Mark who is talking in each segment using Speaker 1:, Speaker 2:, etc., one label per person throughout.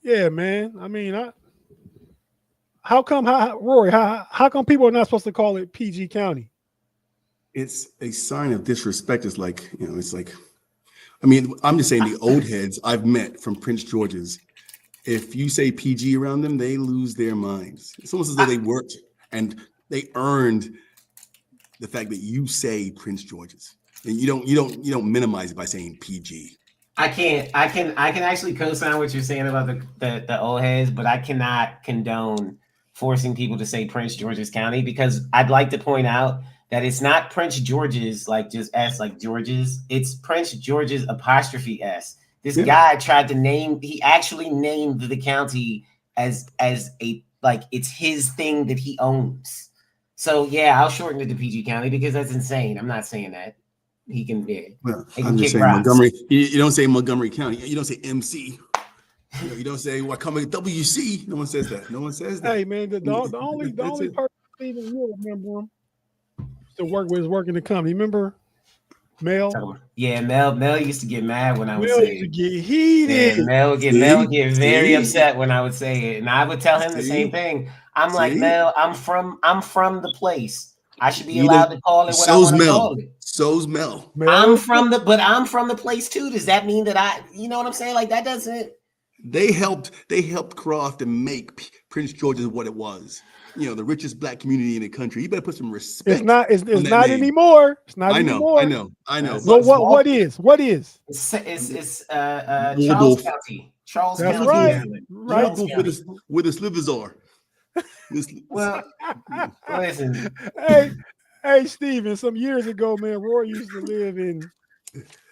Speaker 1: Yeah, man. I mean, how come, Rory? How come people are not supposed to call it PG County?
Speaker 2: It's a sign of disrespect. It's like, it's like, I mean, I'm just saying the old heads I've met from Prince George's. If you say PG around them, they lose their minds. It's almost as though they worked and they earned the fact that you say Prince George's, and you don't minimize it by saying PG.
Speaker 3: I can actually co-sign what you're saying about the old heads, but I cannot condone forcing people to say Prince George's County, because I'd like to point out that it's not Prince George's like just S like George's. It's Prince George's apostrophe S. This guy tried to he actually named the county as a like it's his thing that he owns. So yeah, I'll shorten it to PG County because that's insane. I'm not saying that. He can be.
Speaker 2: Well,
Speaker 3: He
Speaker 2: I'm
Speaker 3: can
Speaker 2: just
Speaker 3: kick
Speaker 2: saying
Speaker 3: rocks.
Speaker 2: Montgomery. You don't say Montgomery County. You don't say MC. You don't say what coming WC. No one says that. No one says that.
Speaker 1: Hey, man, the only person even you remember him to work with is working the company. Remember Mel?
Speaker 3: Yeah, Mel used to get mad when I would
Speaker 1: Mel
Speaker 3: say
Speaker 1: used to
Speaker 3: it.
Speaker 1: get heated.
Speaker 3: Yeah, Mel would get very upset when I would say it, and I would tell him the same thing. I'm like, Mel, I'm from the place. I should be allowed to call it what I want to call it.
Speaker 2: So's Mel.
Speaker 3: I'm from the place too. Does that mean that you know what I'm saying? Like that doesn't.
Speaker 2: They helped craft and make Prince George's what it was. The richest black community in the country. You better put some respect.
Speaker 1: It's not anymore. It's not anymore.
Speaker 2: I know.
Speaker 1: Well, what is?
Speaker 3: It's Charles County. Charles
Speaker 1: That's
Speaker 3: County.
Speaker 1: Right.
Speaker 2: Where the slivers are.
Speaker 3: Well, listen.
Speaker 1: Hey, Steven, some years ago, man, Roy used to live in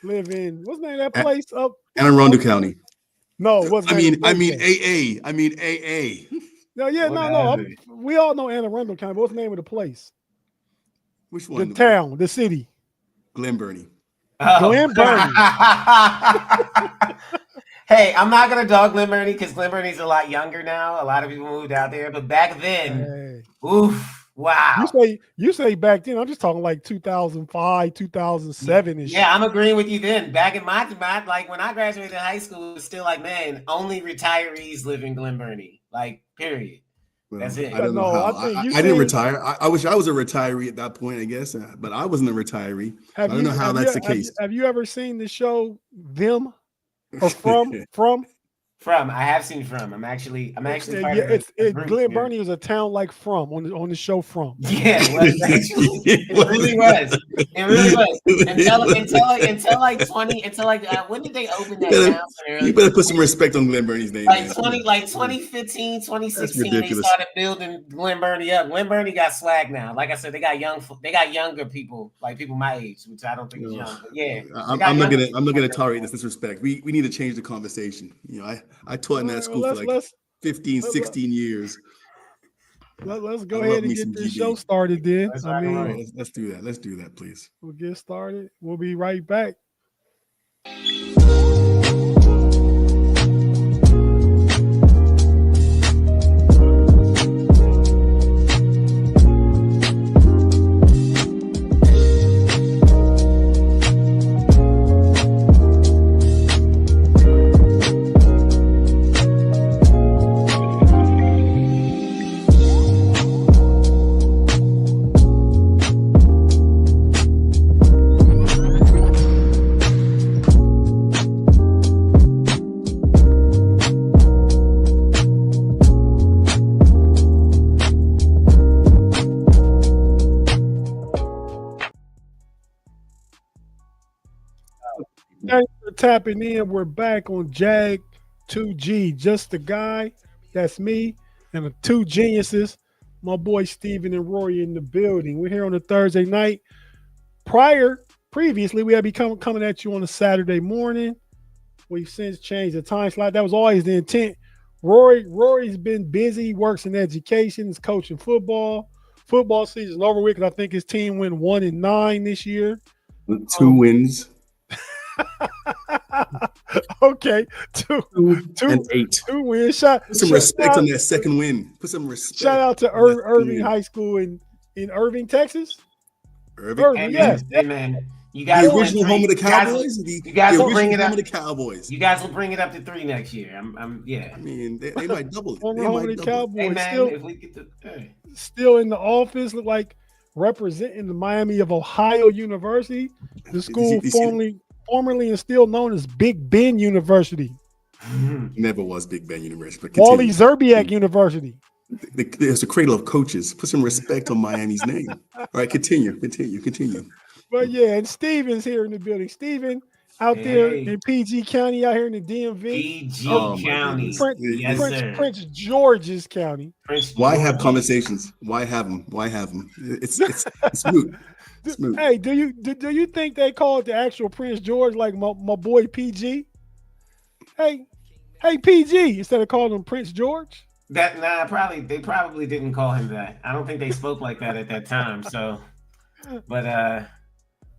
Speaker 1: what's the name of that place up
Speaker 2: Anne Arundel County.
Speaker 1: No, what's
Speaker 2: I mean AA.
Speaker 1: No. We all know Anne Arundel County. But what's the name of the place?
Speaker 2: Which one?
Speaker 1: The town, the city.
Speaker 2: Glen Burnie.
Speaker 1: Glen Burnie.
Speaker 3: Hey, I'm not gonna dog Glen Burnie because Glen Burnie's a lot younger now. A lot of people moved out there, but back then, oof, wow.
Speaker 1: You say back then. I'm just talking like 2005, 2007 ish.
Speaker 3: Yeah, I'm agreeing with you. Then back in my like when I graduated high school, it was still like, man, only retirees live in Glen Burnie. Like, period.
Speaker 2: Well,
Speaker 3: that's it.
Speaker 2: I don't know how. I didn't retire. I wish I was a retiree at that point, I guess, but I wasn't a retiree. I don't know how that's the case.
Speaker 1: Have you ever seen the show Them? Or from?
Speaker 3: I have seen From. I'm actually
Speaker 1: Glen Burnie is a town like From on the show From.
Speaker 3: Yeah, it really was. It really was. Until when did they open that town?
Speaker 2: You better put some respect on Glen Burnie's name.
Speaker 3: Like 2015, 2016, they started building Glen Burnie up. Glen Burnie got swag now. Like I said, they got younger people, like people my age, which I don't think is young. But yeah,
Speaker 2: I'm not gonna tolerate this disrespect. We need to change the conversation. I taught in that school for like 15, 16 years.
Speaker 1: Let's go ahead and get this show started then.
Speaker 2: Let's do that. Let's do that, please.
Speaker 1: We'll get started. We'll be right back. Thanks for tapping in. We're back on JAG2G. Just the guy. That's me. And the two geniuses, my boy Steven and Rory in the building. We're here on a Thursday night. Previously, we had been coming at you on a Saturday morning. We've since changed the time slot. That was always the intent. Rory's been busy. He works in education. He's coaching football. Football season over with because I think his team went 1-9 this year.
Speaker 2: 2 wins.
Speaker 1: Okay, two
Speaker 2: and 8.
Speaker 1: 2 wins.
Speaker 2: Put some respect on that second win. Put some respect.
Speaker 1: Shout out to Irving High School in Irving, Texas.
Speaker 2: Irving,
Speaker 3: yes. Hey man, You guys
Speaker 2: The
Speaker 3: will
Speaker 2: original home of the Cowboys.
Speaker 3: You guys will bring it
Speaker 2: home
Speaker 3: up.
Speaker 2: of the Cowboys.
Speaker 3: You guys will bring it up to 3 next year. Yeah.
Speaker 2: I mean, they might double it.
Speaker 1: Former
Speaker 2: They
Speaker 1: home
Speaker 2: might
Speaker 1: of the
Speaker 2: double it.
Speaker 1: Cowboys.
Speaker 3: Hey man,
Speaker 1: still,
Speaker 3: if we get to
Speaker 1: still in the office, look like representing the Miami of Ohio University, the school formerly and still known as Big Ben University.
Speaker 2: Never was Big Ben University. But
Speaker 1: Wally Zerbiak University.
Speaker 2: There's a cradle of coaches. Put some respect on Miami's name. All right, continue.
Speaker 1: But yeah, and Steven's here in the building. Steven out there in PG County, out here in the DMV.
Speaker 3: PG County. Yes, sir.
Speaker 1: Prince George's County.
Speaker 2: Why have conversations? Why have them? It's moot. It's moot.
Speaker 1: Hey, do you think they call it the actual Prince George like my boy PG? Hey, PG, instead of calling him Prince George?
Speaker 3: They probably didn't call him that. I don't think they spoke like that at that time. So, but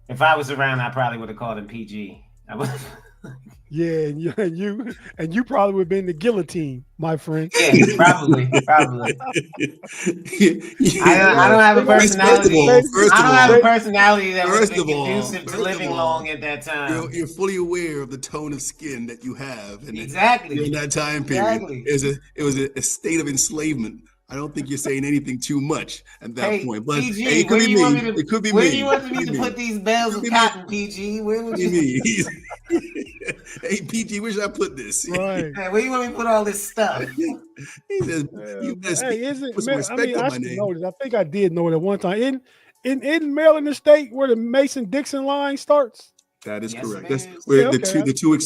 Speaker 3: if I was around, I probably would have called him PG.
Speaker 1: Yeah, and you probably would have been the guillotine, my friend.
Speaker 3: Yeah, probably. I don't have a personality. I don't have a personality that was conducive to living long at that time.
Speaker 2: You're fully aware of the tone of skin that you have, and
Speaker 3: exactly
Speaker 2: during that time period, it was a state of enslavement. I don't think you're saying anything too much at that point. But
Speaker 3: PG,
Speaker 2: it could be me. It could be me.
Speaker 3: Where do you want me to put these bales of cotton, PG? Where would you?
Speaker 2: Hey, PG, where should I put this?
Speaker 1: Right.
Speaker 3: Hey, where you want me to put all this stuff?
Speaker 2: He says, "You best put some respect on my name."
Speaker 1: I think I did know it at one time. In Maryland, the state where the Mason-Dixon line starts.
Speaker 2: That is correct. That's where the two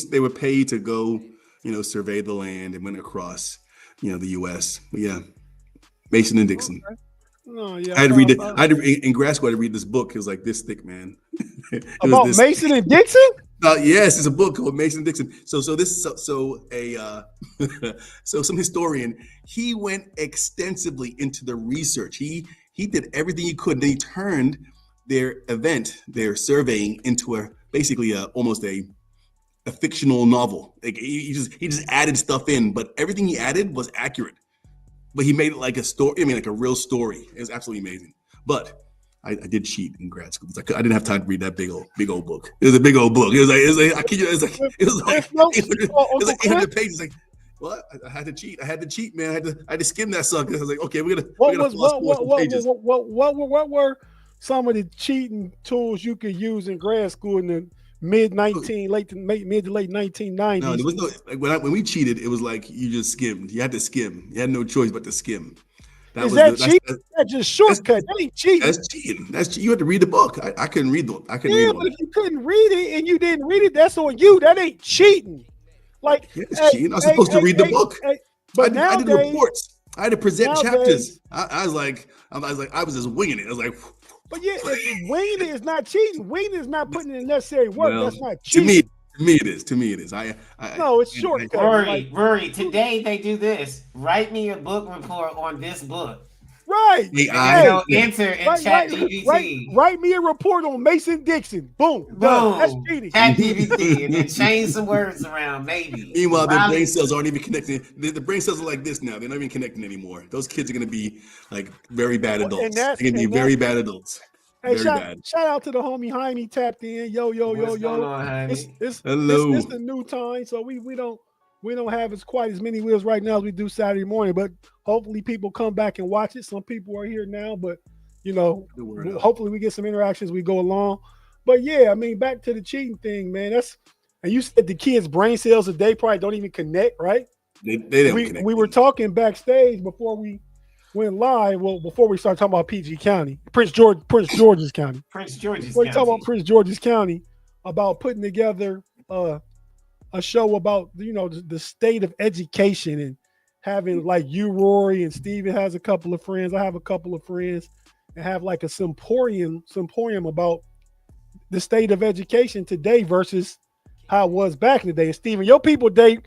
Speaker 2: they were paid to go, survey the land and went across, the U.S. But yeah. Mason and Dixon.
Speaker 1: Okay. No, yeah,
Speaker 2: I had to read it. In grad school, I had to read this book. It was like this thick, man.
Speaker 1: About Mason and Dixon?
Speaker 2: Yes, it's a book called Mason and Dixon. So some historian, he went extensively into the research. He did everything he could. Then he turned their surveying into basically almost a fictional novel. Like he just added stuff in, but everything he added was accurate. But he made it like a story. like a real story. It was absolutely amazing. But I did cheat in grad school. I didn't have time to read that big old book. It was a big old book. It was like 800 pages. Like, what? I had to cheat. Man. I had to skim that sucker. I was like, okay, we're gonna pages.
Speaker 1: What were some of the cheating tools you could use in grad school in the mid to late 1990s?
Speaker 2: No, there was no when we cheated. It was like you just skimmed. You had to skim. You had no choice but to skim.
Speaker 1: That's just shortcut. That ain't cheating.
Speaker 2: That's cheating. You had to read the book. I couldn't read the. I couldn't read
Speaker 1: but if you couldn't read it and you didn't read it, that's on you. That ain't cheating. Like
Speaker 2: it's cheating. I was supposed to read the book.
Speaker 1: But
Speaker 2: I did reports. I had to present chapters. I was just winging it. I was like.
Speaker 1: But yeah, winging it is not cheating. Winging is not putting in the necessary work. That's not cheating.
Speaker 2: To me it is.
Speaker 1: No, it's shortcut.
Speaker 3: Rory, today they do this. Write me a book report on this book.
Speaker 1: Right.
Speaker 3: Enter in ChatGPT.
Speaker 1: Write me a report on Mason Dixon. Boom. Done. That's cheating.
Speaker 3: ChatGPT and then change some words around, maybe.
Speaker 2: Meanwhile, their brain cells aren't even connecting. The brain cells are like this now. They're not even connecting anymore. Those kids are going to be like very bad adults. They're going to be very bad adults.
Speaker 1: Hey, shout out to the homie Jaime tapped in. Yo.
Speaker 3: What's going on, Jaime?
Speaker 2: Hello.
Speaker 1: It's the new time, so we don't have quite as many wheels right now as we do Saturday morning, but hopefully people come back and watch it. Some people are here now, but hopefully we get some interactions as we go along. But yeah, I mean, back to the cheating thing, man. And you said the kids' brain cells they probably don't even connect, right?
Speaker 2: They don't connect.
Speaker 1: We were talking backstage before we went live. Well, before we started talking about PG County, Prince George's County. We're talking about Prince George's County about putting together a show about the state of education and having like you, Rory, and Steven has a couple of friends. I have a couple of friends and have like a symposium about the state of education today versus how it was back in the day. And Steven, your people back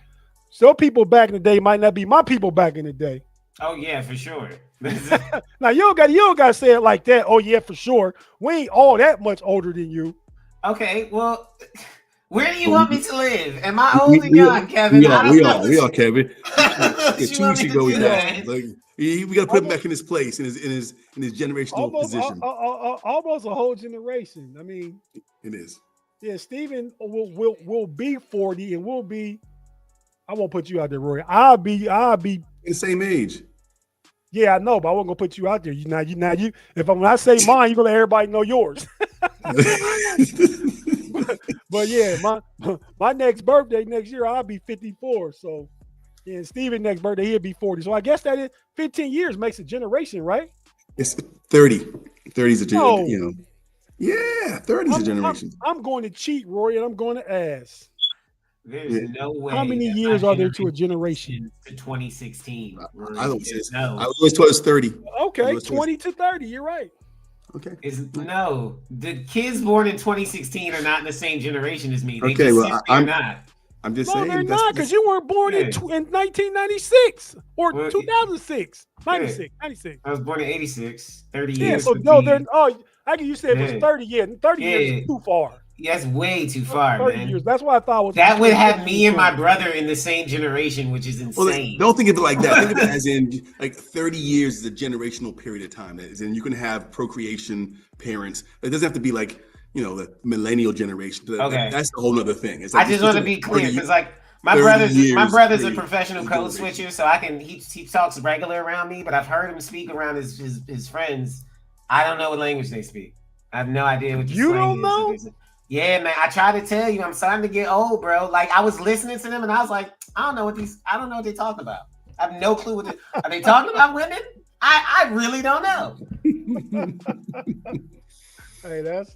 Speaker 1: in the day might not be my people back in the day.
Speaker 3: Oh yeah, for sure.
Speaker 1: Now you don't gotta say it like that. Oh yeah, for sure. We ain't all that much older than you.
Speaker 3: Okay, well, where do you want me to live? Am I old or young, Kevin?
Speaker 2: We are, Kevin. 2 weeks ago we We got to put him back in his place, in his generational position.
Speaker 1: Almost a whole generation. I mean,
Speaker 2: it is.
Speaker 1: Yeah, Steven will be 40 and will be. I won't put you out there, Roy. I'll be
Speaker 2: in the same age.
Speaker 1: Yeah, I know, but I wasn't gonna put you out there. You. When I say mine, you're gonna let everybody know yours. but yeah, my next birthday next year, I'll be 54. So, yeah, Steven next birthday he'll be 40. So I guess that is 15 years makes a generation, right?
Speaker 2: It's 30. 30 is a generation. Yeah, 30 is a generation.
Speaker 1: I'm going to cheat, Roy, and I'm going to ask.
Speaker 3: There's no way.
Speaker 1: How many years are there to a generation?
Speaker 3: To 2016.
Speaker 2: I always thought it was 30.
Speaker 1: Okay, 20 to 30. You're right.
Speaker 2: Okay.
Speaker 3: No, the kids born in 2016 are not in the same generation as me.
Speaker 2: They I'm not. I'm just saying.
Speaker 1: No, they're not, because you weren't born in 1996 or 2006. 96.
Speaker 3: I was born in 86. 30 years.
Speaker 1: Yeah, so no, they're. Oh, you said it was 30 years. 30 years is too far.
Speaker 3: Yeah, that's way too far,
Speaker 1: 30
Speaker 3: man.
Speaker 1: Years. That's what I thought was.
Speaker 3: That would have me and my brother in the same generation, which is insane.
Speaker 2: Well, don't think of it like that. Think of it as in like 30 years is a generational period of time. As in you can have procreation, parents. It doesn't have to be like, the millennial generation.
Speaker 3: Okay.
Speaker 2: That's a whole other thing. It's
Speaker 3: like, I just want to be clear because my brother's a professional code switcher, so he talks regular around me, but I've heard him speak around his friends. I don't know what language they speak. I have no idea what
Speaker 1: you don't know.
Speaker 3: Yeah, man. I try to tell you, I'm starting to get old, bro. Like I was listening to them, and I was like, I don't know what they're talking about. I have no clue are they talking about women? I really don't know.
Speaker 1: Hey, that's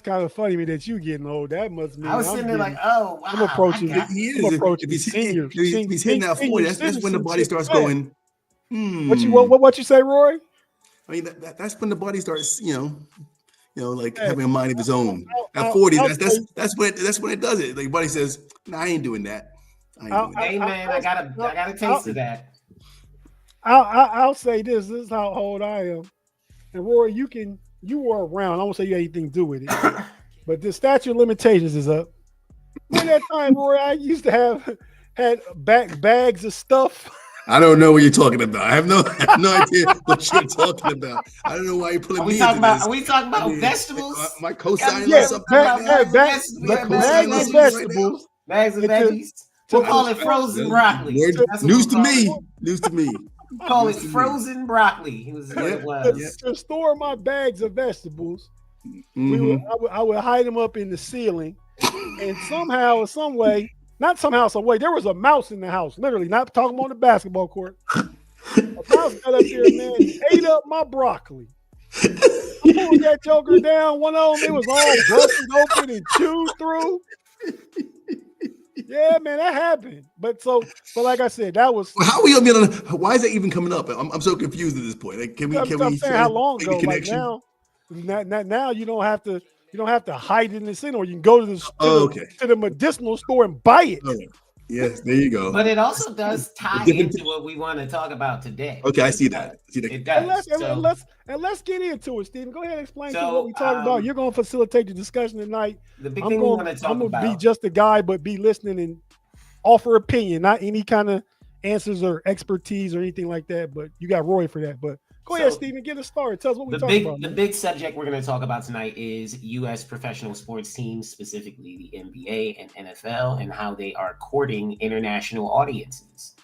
Speaker 1: kind of funny that you getting old. That must mean
Speaker 3: I was sitting there like, oh wow.
Speaker 1: I'm approaching.
Speaker 2: If he's hitting that 40, that's when the body starts going.
Speaker 1: What you say, Roy?
Speaker 2: I mean, that's when the body starts, like having a mind of his own. At 40, that's when it does it. Like, body says, "No, I ain't doing that."
Speaker 3: Hey, man, I got a taste of that.
Speaker 1: I'll say this. This is how old I am. And Roy, you were around. I won't say you had anything to do with it, but the statute of limitations is up. When that time, Roy, I used to had bags of stuff.
Speaker 2: I don't know what you're talking about. I have no idea what you're talking about. I don't know why you're pulling me into this.
Speaker 3: Are we talking about vegetables?
Speaker 2: My co-signing
Speaker 1: bags of vegetables.
Speaker 3: Bags of veggies. We'll call it frozen broccoli.
Speaker 2: News to me.
Speaker 3: Call it frozen broccoli.
Speaker 1: To store my bags of vegetables, I would hide them up in the ceiling, and somehow or some way. Not somehow, some way. There was a mouse in the house, literally, not talking on the basketball court. A mouse got up there, man, and ate up my broccoli. I pulled that joker down. One of them, it was all busted open and chewed through. Yeah, man, that happened. But like I said, that was.
Speaker 2: How are we gonna be on? Why is that even coming up? I'm so confused at this point. Like, can we?
Speaker 1: Saying how long ago? Like now you don't have to. You don't have to hide it in the ceiling, or you can go to the medicinal store and buy it.
Speaker 2: Oh, yes, there you go.
Speaker 3: But it also does tie into what we want to talk about today.
Speaker 2: Okay, I see that.
Speaker 3: It does.
Speaker 1: Let's get into it, Stephen. Go ahead and explain to what we're talking about. You're going to facilitate the discussion tonight.
Speaker 3: The big thing we want to talk about.
Speaker 1: I'm going to be just a guy, but be listening and offer opinion, not any kind of answers or expertise or anything like that. But you got Roy for that. But go ahead, Stephen, get us started. Tell us what we're talking about.
Speaker 3: The big subject we're going to talk about tonight is U.S. professional sports teams, specifically the NBA and NFL, and how they are courting international audiences.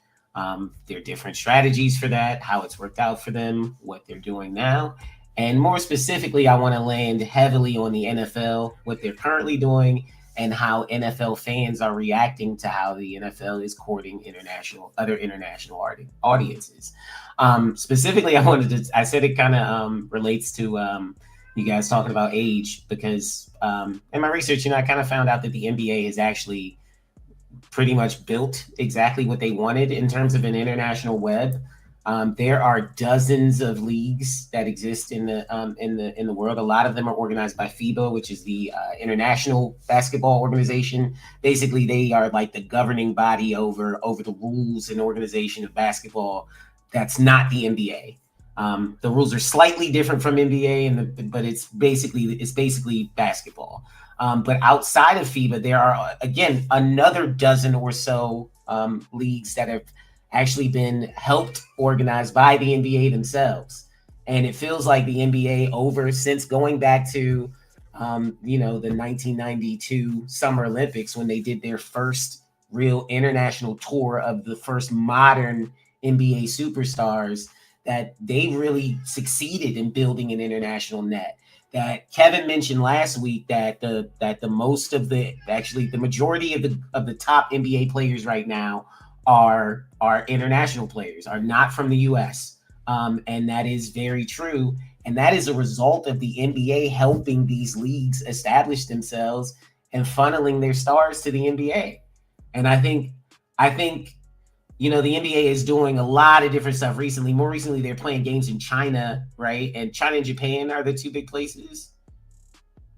Speaker 3: Their different strategies for that, how it's worked out for them, what they're doing now. And more specifically, I want to land heavily on the NFL, what they're currently doing, and how NFL fans are reacting to how the NFL is courting other international audiences. Specifically, I said it kind of relates to you guys talking about age, because in my research, I kind of found out that the NBA has actually pretty much built exactly what they wanted in terms of an international web. There are dozens of leagues that exist in the world. A lot of them are organized by FIBA, which is the International Basketball Organization. Basically, they are like the governing body over the rules and organization of basketball. That's not the NBA. The rules are slightly different from NBA, but it's basically basketball. But outside of FIBA, there are again another dozen or so leagues that actually been helped organized by the NBA themselves. And it feels like the NBA since going back to, the 1992 Summer Olympics when they did their first real international tour of the first modern NBA superstars, that they really succeeded in building an international net. That Kevin mentioned last week that the majority of the top NBA players right now are international players, are not from the US. And that is very true. And that is a result of the NBA helping these leagues establish themselves and funneling their stars to the NBA. And I think the NBA is doing a lot of different stuff recently. More recently, they're playing games in China, right? And China and Japan are the two big places.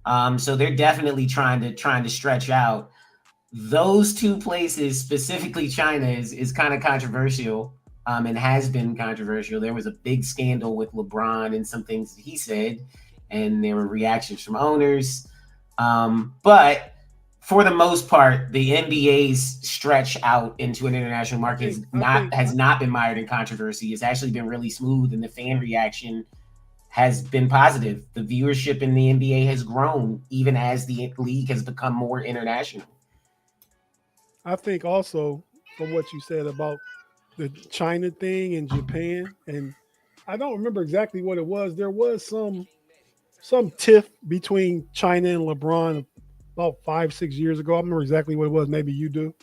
Speaker 3: So they're definitely trying to stretch out. Those two places, specifically China, is kind of controversial, and has been controversial. There was a big scandal with LeBron and some things that he said, and there were reactions from owners. But for the most part, the NBA's stretch out into an international market has not been mired in controversy. It's actually been really smooth, and the fan reaction has been positive. The viewership in the NBA has grown even as the league has become more international.
Speaker 1: I think also from what you said about the China thing in Japan, and I don't remember exactly what it was. There was some tiff between China and LeBron about 5-6 years ago. I remember exactly what it was. Maybe you do.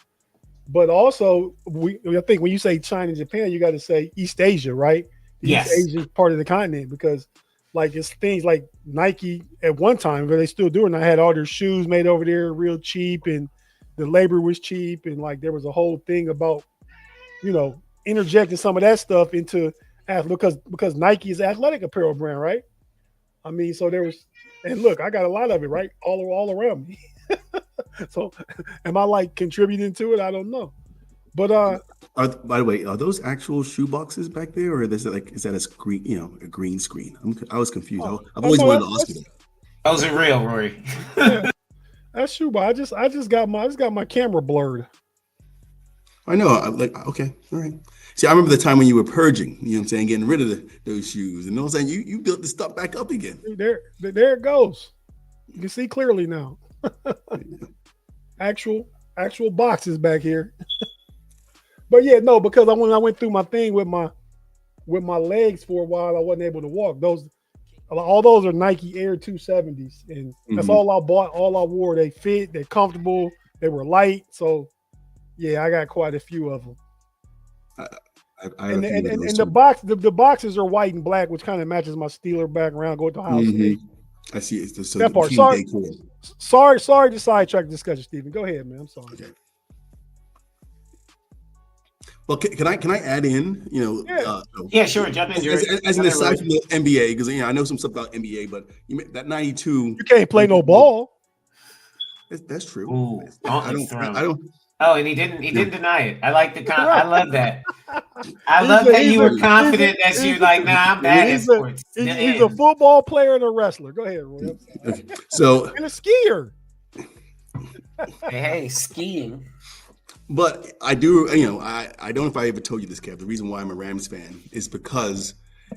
Speaker 1: But also, I think when you say China and Japan, you got to say East Asia, right?
Speaker 3: Yes.
Speaker 1: East Asia is part of the continent, because like it's things like Nike at one time, but they still do it. And I had all their shoes made over there real cheap, and the labor was cheap, and like there was a whole thing about, interjecting some of that stuff into because Nike is an athletic apparel brand, right? I mean, so there was, and look, I got a lot of it, right, all around me. So, am I like contributing to it? I don't know, but
Speaker 2: by the way, are those actual shoe boxes back there, or is that a screen? A green screen? I was confused. I've always wanted to ask you that.
Speaker 3: Those are real, Rory.
Speaker 1: Yeah, that's shoe box. I just got my camera blurred.
Speaker 2: I know. Okay, all right. See, I remember the time when you were purging. You know what I'm saying, getting rid of those shoes, and all of a sudden you built the stuff back up again.
Speaker 1: There it goes. You can see clearly now. Actual boxes back here. But yeah, no, because when I went through my thing with my legs for a while, I wasn't able to walk. All those are Nike Air 270s, and that's all I bought. All I wore. They fit. They're comfortable. They were light. So yeah, I got quite a few of them. The boxes are white and black, which kind of matches my Steeler background. Go to Ohio State.
Speaker 2: I see. It's
Speaker 1: that part. Sorry to sidetrack the discussion, Stephen. Go ahead, man. I'm sorry. Okay.
Speaker 2: Well, can I add in?
Speaker 3: Yeah, sure. Jump in.
Speaker 2: As an aside from the NBA, because I know some stuff about NBA, but that 92.
Speaker 1: You can't play no ball.
Speaker 2: That's true.
Speaker 3: Ooh,
Speaker 2: I don't.
Speaker 3: Oh, and he didn't deny it. I like I love that. I love that you were confident that you're like, nah, I'm bad at sports.
Speaker 1: He's a football player and a wrestler. Go ahead, Roy.
Speaker 2: Okay. So
Speaker 1: and a skier.
Speaker 3: Hey, skiing.
Speaker 2: But I do, I don't know if I ever told you this, Kev. The reason why I'm a Rams fan is because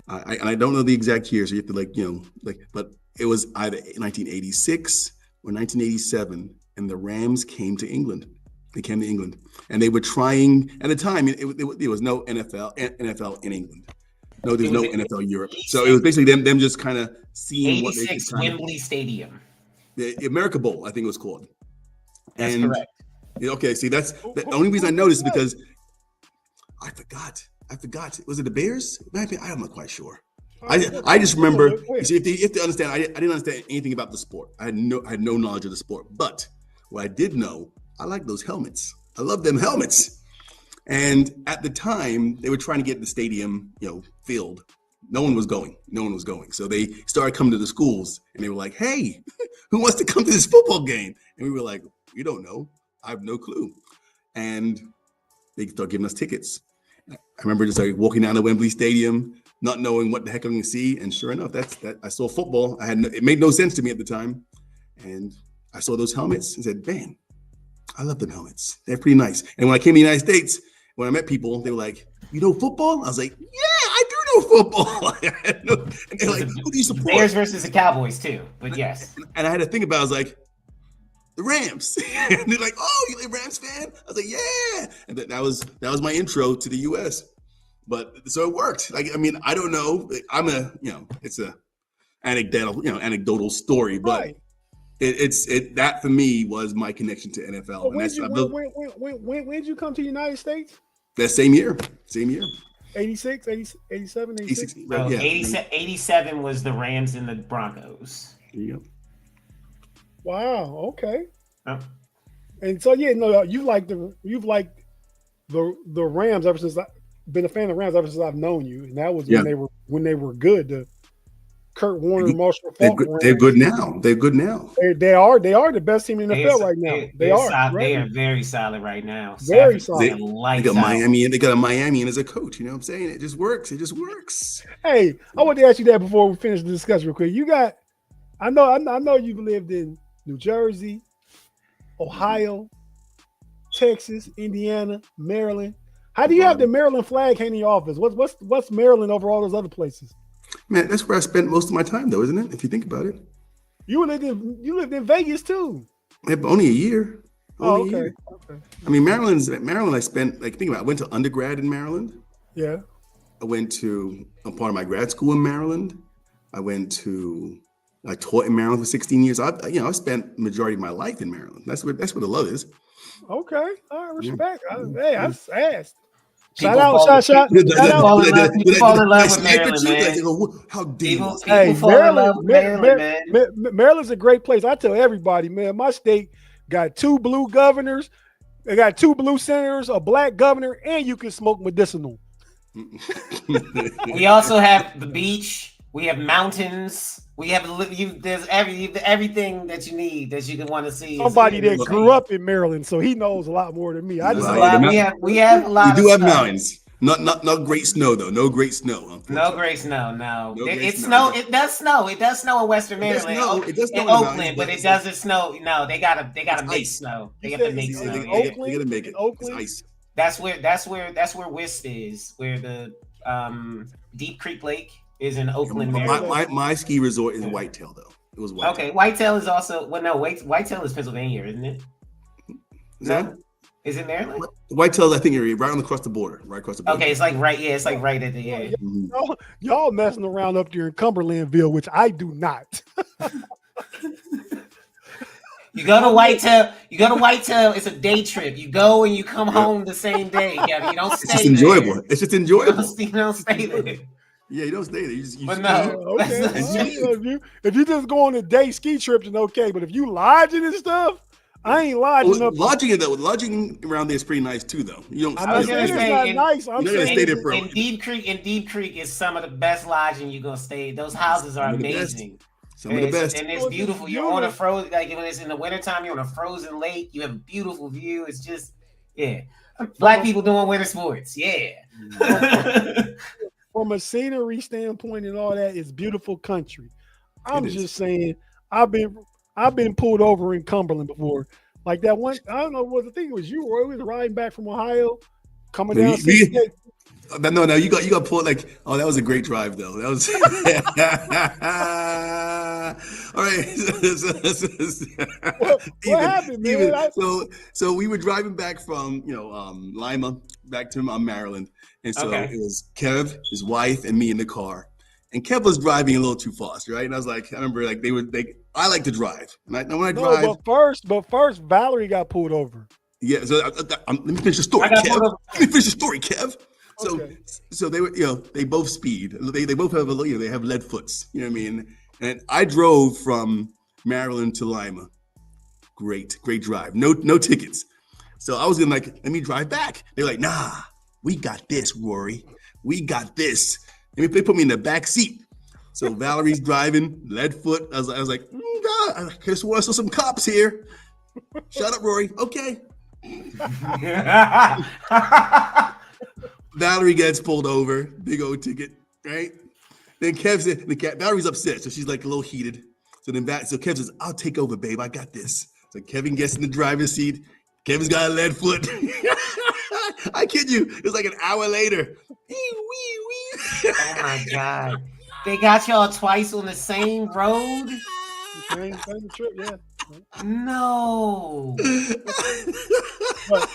Speaker 2: I don't know the exact year, so you have to but it was either 1986 or 1987, and the Rams came to England. They came to England, and they were trying at the time. There was no NFL in England. No, there's no NFL Europe. So it was basically them just kind of seeing what they could
Speaker 3: Wembley Stadium.
Speaker 2: The America Bowl, I think it was called.
Speaker 3: That's correct.
Speaker 2: Okay, see, that's the only reason I noticed because I forgot. Was it the Bears? I'm not quite sure. I just remember. You see, if you have to understand, I didn't understand anything about the sport. I had no knowledge of the sport. But what I did know, I like those helmets. I love them helmets. And at the time, they were trying to get the stadium, filled. No one was going. So they started coming to the schools, and they were like, "Hey, who wants to come to this football game?" And we were like, "We don't know. I have no clue." And they started giving us tickets. I remember just walking down to Wembley Stadium, not knowing what the heck I'm going to see. And sure enough, I saw football. It made no sense to me at the time. And I saw those helmets and said, "Man, I love them helmets. They're pretty nice." And when I came to the United States, when I met people, they were like, you know football? I was like, yeah, I do know football. And they're like, who do you support?
Speaker 3: Bears versus the Cowboys too, but yes.
Speaker 2: And I had to think about it. I was like, the Rams. And they're like, oh, you a Rams fan? I was like, yeah. And that was my intro to the U.S. But so it worked. Like, I mean, I don't know. I'm it's a anecdotal story, but
Speaker 1: Right.
Speaker 2: it that for me was my connection to NFL.
Speaker 1: So
Speaker 2: And that's
Speaker 1: when did you come to the United States?
Speaker 2: that same year.
Speaker 1: 86, 87, 86?
Speaker 3: So
Speaker 2: Yeah.
Speaker 3: 87 was the Rams and the Broncos.
Speaker 2: There you go.
Speaker 1: Wow. Okay.
Speaker 3: Oh.
Speaker 1: And so you've liked the Rams ever since I've been a fan of the Rams ever since I've known you, and that was when they were good. The Kurt Warner, Marshall Faulk.
Speaker 2: They're good now. They're good now.
Speaker 1: They are the best team in the NFL right now. They are.
Speaker 3: They are very solid right now.
Speaker 1: Very solid.
Speaker 2: They got Miami, and they got a Miami as a coach. You know what I'm saying? It just works.
Speaker 1: Hey, I want to ask you that before we finish the discussion real quick. You got, I know you've lived in New Jersey, Ohio, Texas, Indiana, Maryland. How do you have the Maryland flag hanging in your office? What's Maryland over all those other places?
Speaker 2: Man, that's where I spent most of my time, though, isn't it? If you think about it.
Speaker 1: You lived in Vegas too.
Speaker 2: Yeah, but only a year.
Speaker 1: Okay. Okay.
Speaker 2: I mean, Maryland. I spent think about it. I went to undergrad in Maryland.
Speaker 1: Yeah.
Speaker 2: I went to a part of my grad school in Maryland. I taught in Maryland for 16 years. I spent majority of my life in Maryland. That's where the love is.
Speaker 1: Okay. All right, respect. Hey, I asked.
Speaker 3: Shout
Speaker 1: out.
Speaker 3: People fall in love with Maryland, man.
Speaker 2: How deep?
Speaker 1: Hey, Maryland's a great place. I tell everybody, man, my state got 2 blue governors. They got 2 blue senators, a black governor, and you can smoke medicinal.
Speaker 3: We also have the beach. We have mountains. We have there's everything that you need that you can want to see.
Speaker 1: Somebody that grew up in Maryland, so he knows a lot more than me.
Speaker 3: We have a lot.
Speaker 2: We do have mountains. Not great snow though. No great snow.
Speaker 3: No great snow. No. It does snow. It does snow in Western Maryland.
Speaker 2: It does snow
Speaker 3: in Oakland, but it doesn't snow. No, they gotta make snow. They got to make snow.
Speaker 2: They gotta make it. Oakland. It's ice.
Speaker 3: That's where WISP is. Where the Deep Creek Lake is in Oakland, Maryland.
Speaker 2: My ski resort is Whitetail though. It was Whitetail.
Speaker 3: Okay, Whitetail is also Whitetail is Pennsylvania, isn't it? Is it Maryland?
Speaker 2: Whitetail, I think, right across the border.
Speaker 3: Okay, it's like right at the end.
Speaker 1: Y'all messing around up there in Cumberlandville, which I do not.
Speaker 3: You go to Whitetail. It's a day trip. You go and you come home the same day. Yeah, you don't stay.
Speaker 2: It's just enjoyable. It's just enjoyable.
Speaker 3: You don't stay there.
Speaker 2: Yeah, you don't stay there. You
Speaker 1: If you just go on a day ski trip, then okay. But if you lodging and stuff, I ain't lodging up.
Speaker 2: Lodging around there is pretty nice too, though. You don't.
Speaker 1: I'm saying it's not nice. I'm saying
Speaker 2: stay there, bro.
Speaker 3: In Deep Creek is some of the best lodging you're gonna stay. Those houses are amazing.
Speaker 2: Some of the best.
Speaker 3: And it's beautiful. You're on a frozen, like when it's in the wintertime, you're on a frozen lake. You have a beautiful view. It's just, Black people doing winter sports. Yeah.
Speaker 1: From a scenery standpoint and all that, it's beautiful country. I'm just saying, I've been pulled over in Cumberland before. Like that one, I don't know what the thing was. You were always riding back from Ohio, coming down.
Speaker 2: No, you got pulled like. Oh, that was a great drive though. That was all right.
Speaker 1: What happened, man?
Speaker 2: So we were driving back from Lima back to Maryland, and so it was Kev, his wife, and me in the car. And Kev was driving a little too fast, right? And I was like, I remember like I like to drive. When I drive.
Speaker 1: But first, Valerie got pulled over.
Speaker 2: Yeah. So let me finish the story, Kev. So they were, they both speed. They both have they have lead foots. You know what I mean? And I drove from Maryland to Lima. Great drive. No tickets. So I was gonna let me drive back. They're like, nah, we got this, Rory. We got this. And they put me in the back seat. So Valerie's driving, lead foot. I was like, God, I could have sworn I saw some cops here. Shut up, Rory. Okay. Valerie gets pulled over, big old ticket, right? Then Kev said, Valerie's upset, so she's like a little heated. So Kev says, I'll take over, babe. I got this. So Kevin gets in the driver's seat. Kevin's got a lead foot. I kid you. It was like an hour later.
Speaker 3: Oh my God. They got y'all twice on the same road?
Speaker 1: Same trip, yeah.
Speaker 3: No.
Speaker 1: But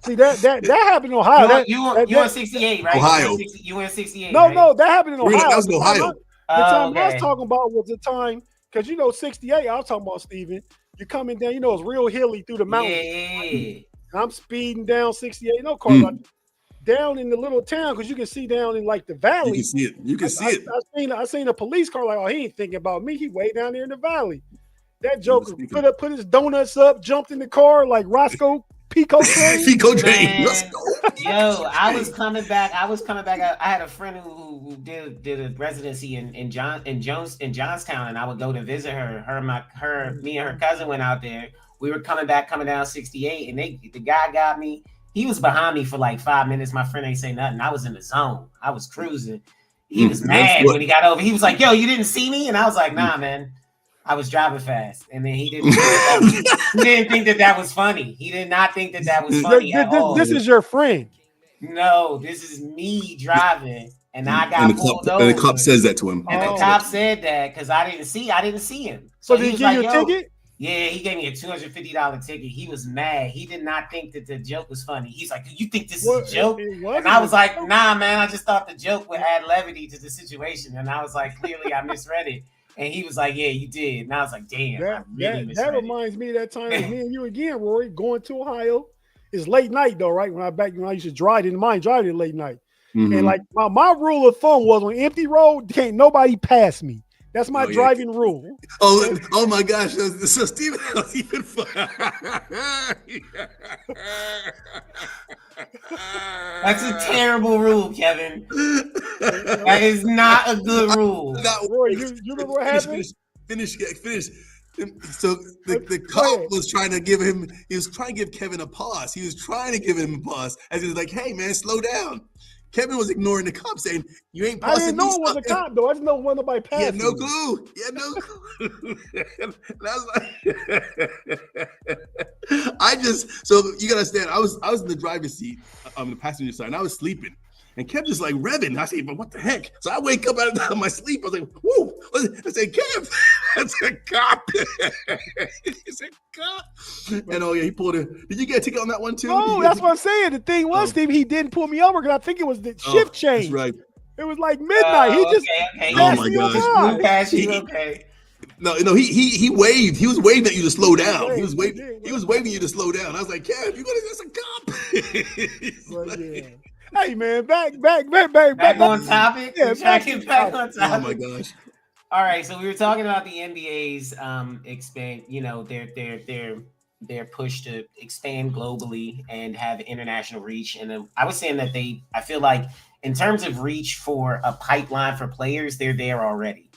Speaker 1: see that happened in Ohio.
Speaker 3: You were 68, right?
Speaker 2: Ohio.
Speaker 3: You were 68.
Speaker 1: No,
Speaker 3: right?
Speaker 1: no, that happened in Ohio.
Speaker 2: That was in Ohio.
Speaker 1: The time I was
Speaker 3: Okay.
Speaker 1: talking about was the time, because 68, I was talking about, Steven. You're coming down, it's real hilly through the mountains.
Speaker 3: Yeah.
Speaker 1: I'm speeding down 68. No cars down in the little town, because you can see down in like the valley.
Speaker 2: You can see it. You can see it.
Speaker 1: I seen a police car, like, oh, he ain't thinking about me. He way down there in the valley. That joker put his donuts up, jumped in the car like Roscoe Pico Train.
Speaker 2: Pico Train. Let's go.
Speaker 3: Yo, I was coming back. I had a friend who did a residency in Johnstown, and I would go to visit her. Me and her cousin went out there. We were coming down 68, and the guy got me. He was behind me for like 5 minutes. My friend ain't say nothing. I was in the zone. I was cruising. He was mad when he got over. He was like, "Yo, you didn't see me?" And I was like, "Nah, man. I was driving fast." And then he didn't think that was funny. He did not think that was funny at all.
Speaker 1: This is your friend.
Speaker 3: No, this is me driving, and I got pulled over.
Speaker 2: And the cop says that to him.
Speaker 3: And the cop said that because I didn't see him.
Speaker 1: So did he give you a ticket?
Speaker 3: Yeah, he gave me a $250 ticket. He was mad. He did not think that the joke was funny. He's like, "You think this is a joke?" And I was like, "Nah, man. I just thought the joke would add levity to the situation." And I was like, "Clearly, I misread it." And he was like, "Yeah, you did." And I was like, "Damn,
Speaker 1: that reminds me of that time with me and you again, Rory, going to Ohio. It's late night though, right? When I used to drive, didn't mind driving late night. And like my rule of thumb was on empty road, can't nobody pass me. That's my driving rule.
Speaker 2: Oh my gosh! So Steven, even
Speaker 3: That's a terrible rule, Kevin. That is not a good rule.
Speaker 1: Roy, you remember what happened?
Speaker 2: Finish. So the cop was trying to give him. He was trying to give Kevin a pause. He was trying to give him a pause, as he was like, "Hey man, slow down." Kevin was ignoring the cop, saying, "You ain't passing."
Speaker 1: I didn't know it was a cop though. I just know when nobody passed.
Speaker 2: He had no clue. And I was like, so you gotta understand. I was in the driver's seat on the passenger side, and I was sleeping. And Kev just like revving. I say, "But what the heck?" So I wake up out of my sleep. I was like, "Whoa!" I said, "Kev, that's a cop." It's a cop. And he pulled it. Did you get a ticket on that one too?
Speaker 1: No, that's what I'm saying. The thing was, Steve, he didn't pull me over because I think it was the shift change.
Speaker 2: That's right.
Speaker 1: It was like midnight. He just
Speaker 2: oh my gosh. No, he waved. He was waving at you to slow down. He was waving you to slow down. I was like, "Kev, that's a cop."
Speaker 1: Hey man, back
Speaker 3: on topic.
Speaker 1: Yeah,
Speaker 3: back on topic.
Speaker 2: Oh my gosh!
Speaker 3: All right, so we were talking about the NBA's expand. Their push to expand globally and have international reach. And I was saying that I feel like in terms of reach for a pipeline for players, they're there already.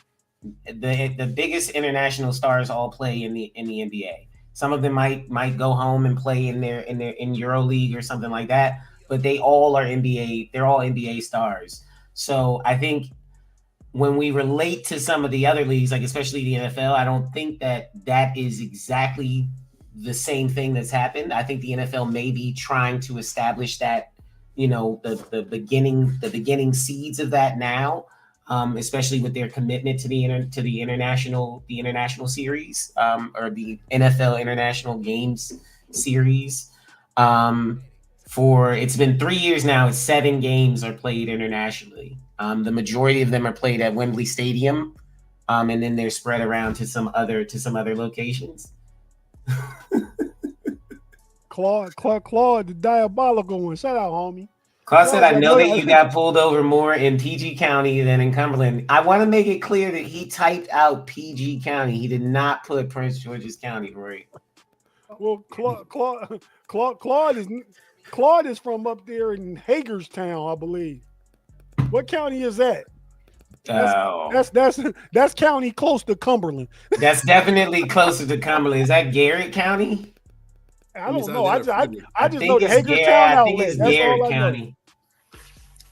Speaker 3: The biggest international stars all play in the NBA. Some of them might go home and play in EuroLeague or something like that. But they all are NBA. They're all NBA stars. So I think when we relate to some of the other leagues, like especially the NFL, I don't think that is exactly the same thing that's happened. I think the NFL may be trying to establish that, the beginning seeds of that now, especially with their commitment to the international series, or the NFL International Games series. It's been 3 years now. 7 games are played internationally. The majority of them are played at Wembley Stadium, and then they're spread around to some other locations.
Speaker 1: Claude, the diabolical one. Shout out, homie.
Speaker 3: Claude said, "I know that you got pulled over more in PG County than in Cumberland." I want to make it clear that he typed out PG County. He did not put Prince George's County, Rory.
Speaker 1: Well, Claude is from up there in Hagerstown, I believe. What county is that? That's county close to Cumberland.
Speaker 3: That's definitely closer to Cumberland. Is that Garrett County?
Speaker 1: I don't know. I just know the Hagerstown outlet.
Speaker 3: I think it's Garrett County.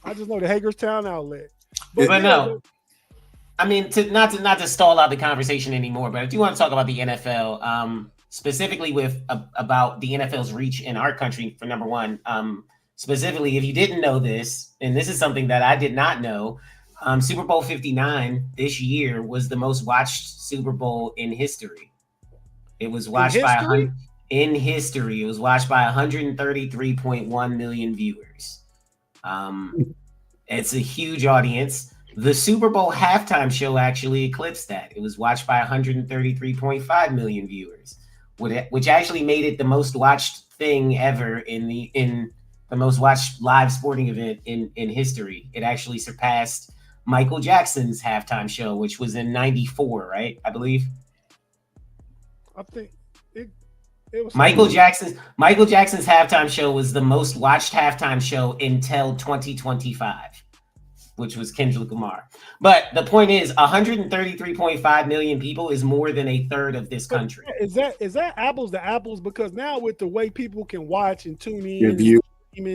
Speaker 1: I just know the Hagerstown outlet.
Speaker 3: But no. I mean, not to stall out the conversation anymore, but I do want to talk about the NFL, specifically about the NFL's reach in our country. For number one, specifically, if you didn't know this, and this is something that I did not know, Super Bowl 59 this year was the most watched Super Bowl in history. It was watched by in history. It was watched by 133.1 million viewers. It's a huge audience. The Super Bowl halftime show actually eclipsed that. It was watched by 133.5 million viewers, which actually made it the most watched thing ever in the most watched live sporting event in history. It actually surpassed Michael Jackson's halftime show, which was in '94, right? I believe.
Speaker 1: I think it was
Speaker 3: Michael Jackson's halftime show was the most watched halftime show until 2025, which was Kendrick Lamar. But the point is, 133.5 million people is more than a third of this country.
Speaker 1: Is that apples to apples? Because now with the way people can watch and tune in,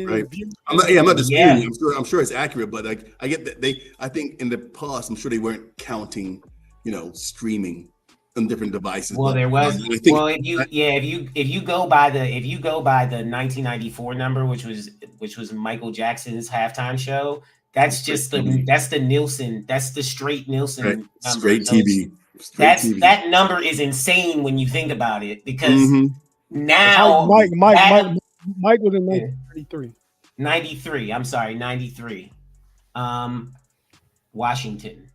Speaker 2: right? I'm not disputing. I'm sure it's accurate, but like I get that I think in the past, I'm sure they weren't counting, streaming on different devices.
Speaker 3: Well, there was. If you go by the 1994 number, which was Michael Jackson's halftime show, that's just the Nielsen. That's the straight Nielsen
Speaker 2: right.
Speaker 3: number.
Speaker 2: Straight TV.
Speaker 3: That number is insane when you think about it, because now
Speaker 1: Mike was in 1993.
Speaker 3: 93. I'm sorry, 93. Washington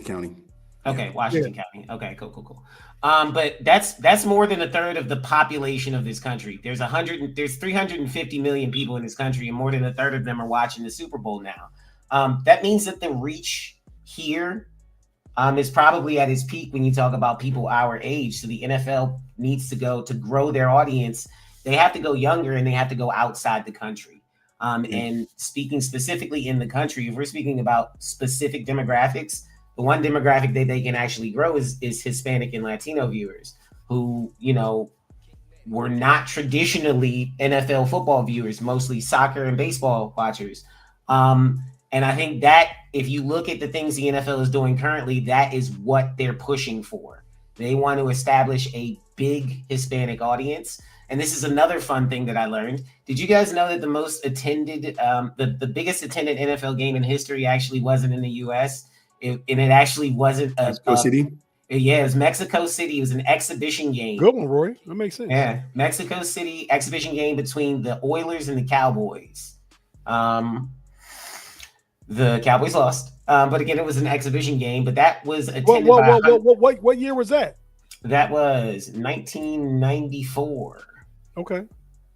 Speaker 2: County.
Speaker 3: Okay, Washington County. Okay, cool. But that's more than a third of the population of this country. There's 350 million people in this country, and more than a third of them are watching the Super Bowl now. That means that the reach here is probably at its peak when you talk about people our age. So the NFL needs to grow their audience. They have to go younger, and they have to go outside the country. And speaking specifically in the country, if we're speaking about specific demographics, the one demographic that they can actually grow is Hispanic and Latino viewers who, were not traditionally NFL football viewers, mostly soccer and baseball watchers. And I think that if you look at the things the NFL is doing currently, that is what they're pushing for. They want to establish a big Hispanic audience. And this is another fun thing that I learned. Did you guys know that the most attended, the biggest attended NFL game in history actually wasn't in the U.S.? It actually wasn't
Speaker 2: Mexico City.
Speaker 3: Yeah, it was Mexico City. It was an exhibition game.
Speaker 1: Good one, Roy. That makes sense.
Speaker 3: Yeah, Mexico City exhibition game between the Oilers and the Cowboys. The Cowboys lost, but again, it was an exhibition game. But that was attended by.
Speaker 1: What year was that?
Speaker 3: That was 1994.
Speaker 1: Okay.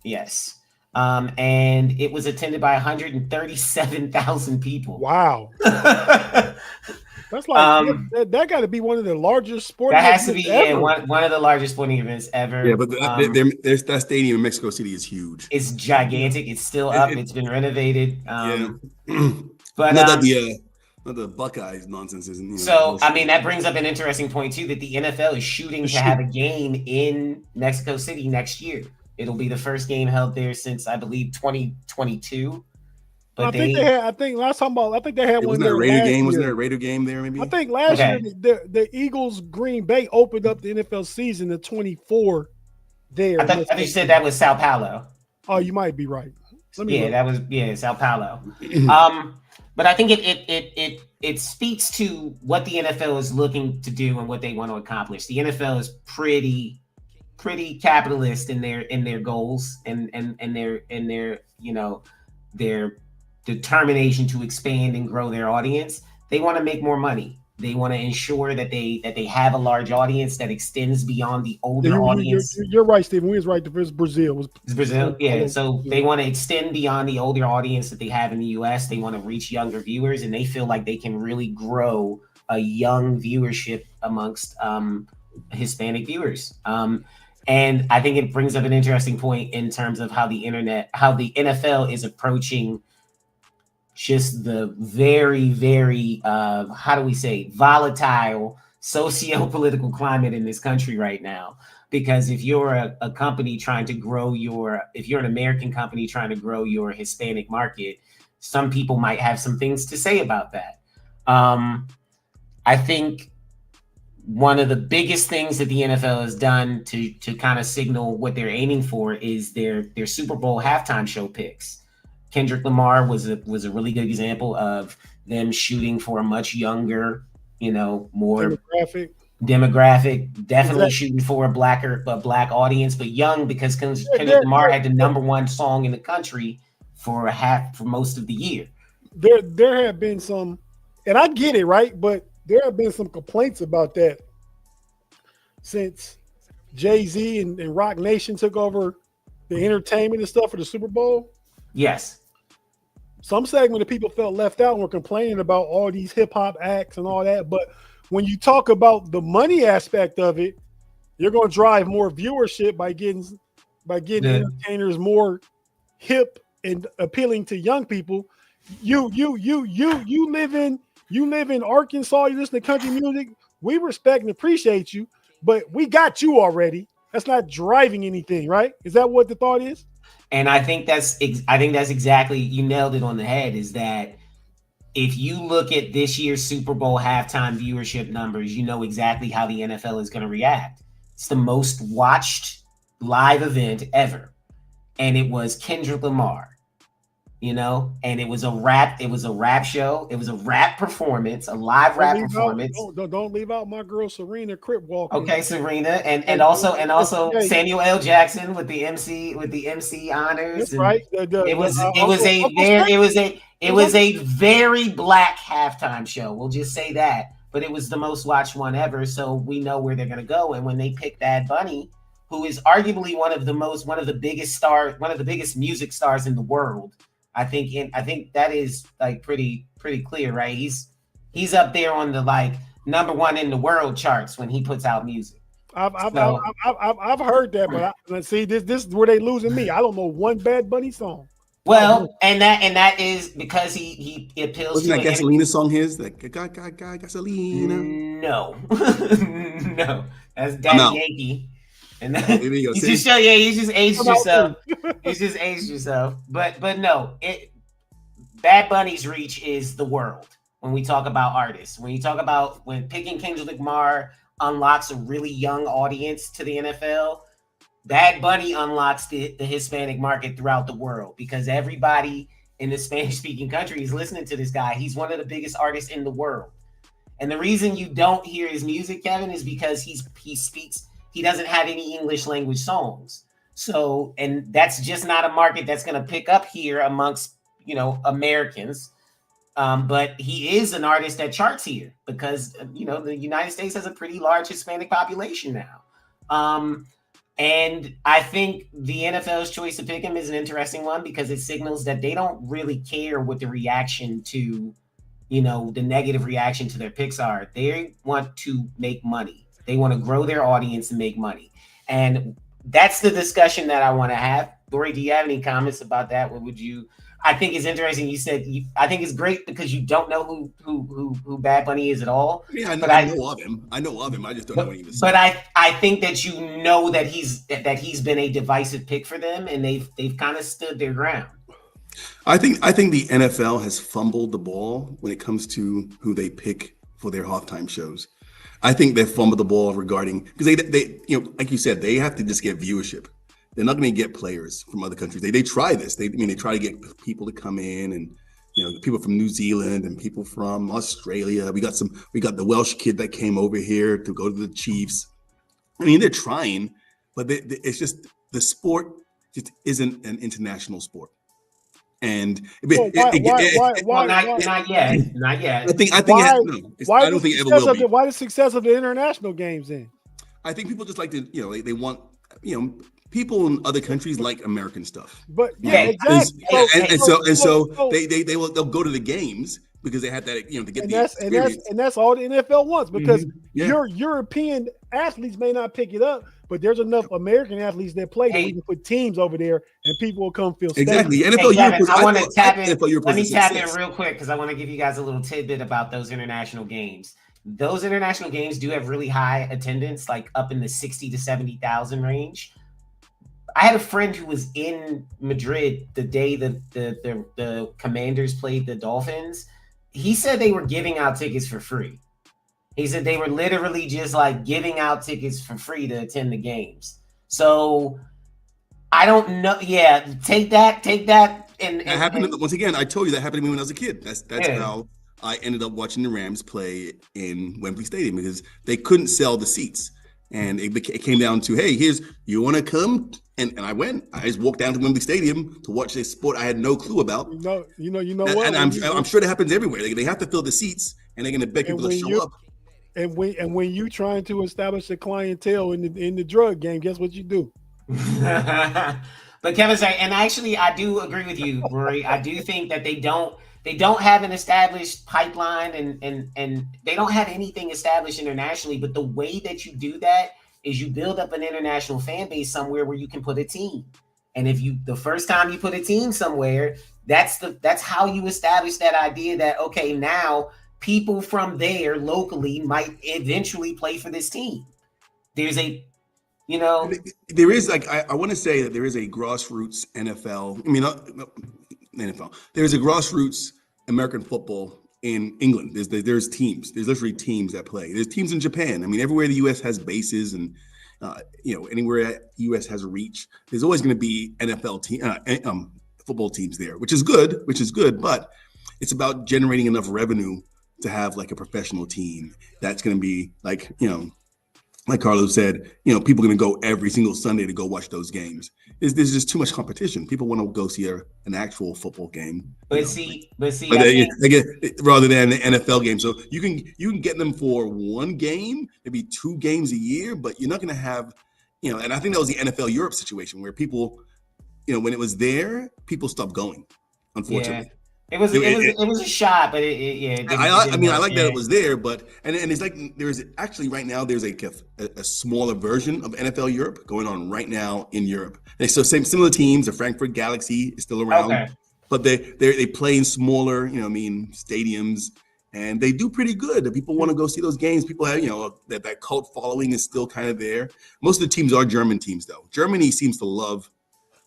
Speaker 3: Yes. And it was attended by 137,000 people.
Speaker 1: Wow. That's like that got to be one of the largest sporting events. That has to be ever.
Speaker 3: one of the largest sporting events ever.
Speaker 2: Yeah, but that stadium in Mexico City is huge.
Speaker 3: It's gigantic. It's still up. It's been renovated.
Speaker 2: But not the Buckeyes nonsense isn't.
Speaker 3: So I mean, that brings up an interesting point too, that the NFL is shooting to have a game in Mexico City next year. It'll be the first game held there since I believe 2022. But I think
Speaker 1: last time I think they had one there.
Speaker 2: Wasn't there a Raider game there? Maybe
Speaker 1: I think last year the Eagles Green Bay opened up the NFL season to 24 there.
Speaker 3: I thought you said that was Sao Paulo.
Speaker 1: Oh, you might be right.
Speaker 3: That was Sao Paulo. But I think it speaks to what the NFL is looking to do and what they want to accomplish. The NFL is pretty capitalist in their goals and their determination to expand and grow their audience. They want to make more money. They want to ensure that they have a large audience that extends beyond the older audience.
Speaker 1: You're right, Stephen. We was right. It was Brazil.
Speaker 3: It's Brazil, yeah. So they want to extend beyond the older audience that they have in the U.S. They want to reach younger viewers, and they feel like they can really grow a young viewership amongst Hispanic viewers. And I think it brings up an interesting point in terms of how the NFL is approaching just the very, very, volatile socio-political climate in this country right now. Because if you're a company trying to grow if you're an American company trying to grow your Hispanic market, some people might have some things to say about that. I think one of the biggest things that the NFL has done to kind of signal what they're aiming for is their Super Bowl halftime show picks. Kendrick Lamar was a really good example of them shooting for a much younger, more demographic, definitely shooting for a black audience, but young, because Kendrick Lamar had the #1 song in the country for most of the year.
Speaker 1: There have been some, and I get it, right? But there have been some complaints about that since Jay-Z and Rock Nation took over the entertainment and stuff for the Super Bowl.
Speaker 3: Yes.
Speaker 1: Some segment of people felt left out and were complaining about all these hip hop acts and all that. But when you talk about the money aspect of it, you're going to drive more viewership by getting entertainers more hip and appealing to young people. You live in Arkansas. You listen to country music. We respect and appreciate you, but we got you already. That's not driving anything, right? Is that what the thought is?
Speaker 3: And I think that's exactly, you nailed it on the head, is that if you look at this year's Super Bowl halftime viewership numbers, you know exactly how the NFL is going to react. It's the most watched live event ever. And it was Kendrick Lamar, and it was a rap show. It was a rap performance, a live rap performance.
Speaker 1: Don't leave out my girl Serena Crip walking.
Speaker 3: Okay, Serena, and also Samuel L. Jackson with the MC honors.
Speaker 1: That's right.
Speaker 3: It was a very black halftime show. We'll just say that. But it was the most watched one ever, so we know where they're gonna go. And when they pick Bad Bunny, who is arguably one of the biggest music stars in the world, I think that is like pretty clear, right? He's up there on the #1 in the world charts when he puts out music.
Speaker 1: I've heard that, but let's see, this is where they losing me. I don't know one Bad Bunny song.
Speaker 3: Well, and that is because he appeals.
Speaker 2: Wasn't that Gasolina song his? Like Gasolina?
Speaker 3: No, no, that's Daddy Yankee. And you just aged yourself. You just aged yourself. But no, Bad Bunny's reach is the world. When we talk about artists, when picking Kendrick Lamar unlocks a really young audience to the NFL, Bad Bunny unlocks the Hispanic market throughout the world, because everybody in the Spanish-speaking country is listening to this guy. He's one of the biggest artists in the world. And the reason you don't hear his music, Kevin, is because he doesn't have any English language songs. So, and that's just not a market that's going to pick up here amongst, Americans. But he is an artist that charts here because, the United States has a pretty large Hispanic population now. And I think the NFL's choice to pick him is an interesting one, because it signals that they don't really care what the reaction to, the negative reaction to their picks are. They want to make money. They want to grow their audience and make money. And that's the discussion that I want to have. Lori, do you have any comments about that? What would you? I think it's interesting. You said I think it's great because you don't know who Bad Bunny is at all.
Speaker 2: Yeah, I know of him. I just don't know what he was.
Speaker 3: But I think that that he's been a divisive pick for them, and they've kind of stood their ground.
Speaker 2: I think the NFL has fumbled the ball when it comes to who they pick for their halftime shows. I think they fumbled the ball regarding, because they like you said, they have to just get viewership. They're not going to get players from other countries. They try this. They try to get people to come in, and people from New Zealand and people from Australia. We got the Welsh kid that came over here to go to the Chiefs. I mean, they're trying, but it's just the sport just isn't an international sport. And
Speaker 3: not yet.
Speaker 2: I think I don't think it ever will be.
Speaker 1: Why the success of the international games then?
Speaker 2: I think people just like to, they want, people in other countries like American stuff.
Speaker 1: But exactly.
Speaker 2: They'll go to the games because they have that, to get the experience.
Speaker 1: And that's all the NFL wants, because your European athletes may not pick it up, but there's enough American athletes that play that we can put teams over there and people will come feel
Speaker 2: exactly.
Speaker 3: NFL I want to tap in. Let me tap in real quick, because I want to give you guys a little tidbit about those international games. Those international games do have really high attendance, like up in the 60 to 70,000 range. I had a friend who was in Madrid the day the Commanders played the Dolphins. He said they were giving out tickets for free. He said they were literally just like giving out tickets for free to attend the games. So I don't know. Yeah, take that, and
Speaker 2: That happened
Speaker 3: and
Speaker 2: once again. I told you that happened to me when I was a kid. That's
Speaker 3: yeah.
Speaker 2: how I ended up watching the Rams play in Wembley Stadium because they couldn't sell the seats, and it came down to, hey, here's you want to come, and I went. I just walked down to Wembley Stadium to watch a sport I had no clue about.
Speaker 1: You know what?
Speaker 2: And I'm sure that happens everywhere. They have to fill the seats, and they're going to beg
Speaker 1: And
Speaker 2: people to
Speaker 1: when
Speaker 2: show
Speaker 1: you
Speaker 2: up.
Speaker 1: when you trying to establish a clientele in the drug game, guess what you do?
Speaker 3: But Kevin said, and actually, I do agree with you, Rory. I do think that they don't have an established pipeline, and they don't have anything established internationally. But the way that you do that is you build up an international fan base somewhere where you can put a team. And if you the first time you put a team somewhere, that's how you establish that idea that okay, now people from there locally might eventually play for this team. There's a you know
Speaker 2: There is like I want to say that there is a grassroots NFL. I mean, not NFL. There's a grassroots American football in England. There's teams. There's literally teams that play. There's teams in Japan. I mean, everywhere the U.S. has bases and anywhere U.S. has reach, there's always going to be NFL football teams there, which is good. But it's about generating enough revenue to have like a professional team that's going to be like like Carlos said, people are going to go every single Sunday to go watch those games. There's just too much competition. People want to go see an actual football game.
Speaker 3: But see, I
Speaker 2: think, rather than an NFL game. So you can get them for one game, maybe 2 games a year, but you're not going to have, and I think that was the NFL Europe situation where people, when it was there, people stopped going, unfortunately.
Speaker 3: Yeah. It was a shot, but
Speaker 2: I like that it was there, but and it's like there's actually right now there's a smaller version of NFL Europe going on right now in Europe. And so similar teams, the Frankfurt Galaxy is still around, but they play in smaller, stadiums, and they do pretty good. People want to go see those games. People have that cult following is still kind of there. Most of the teams are German teams though. Germany seems to love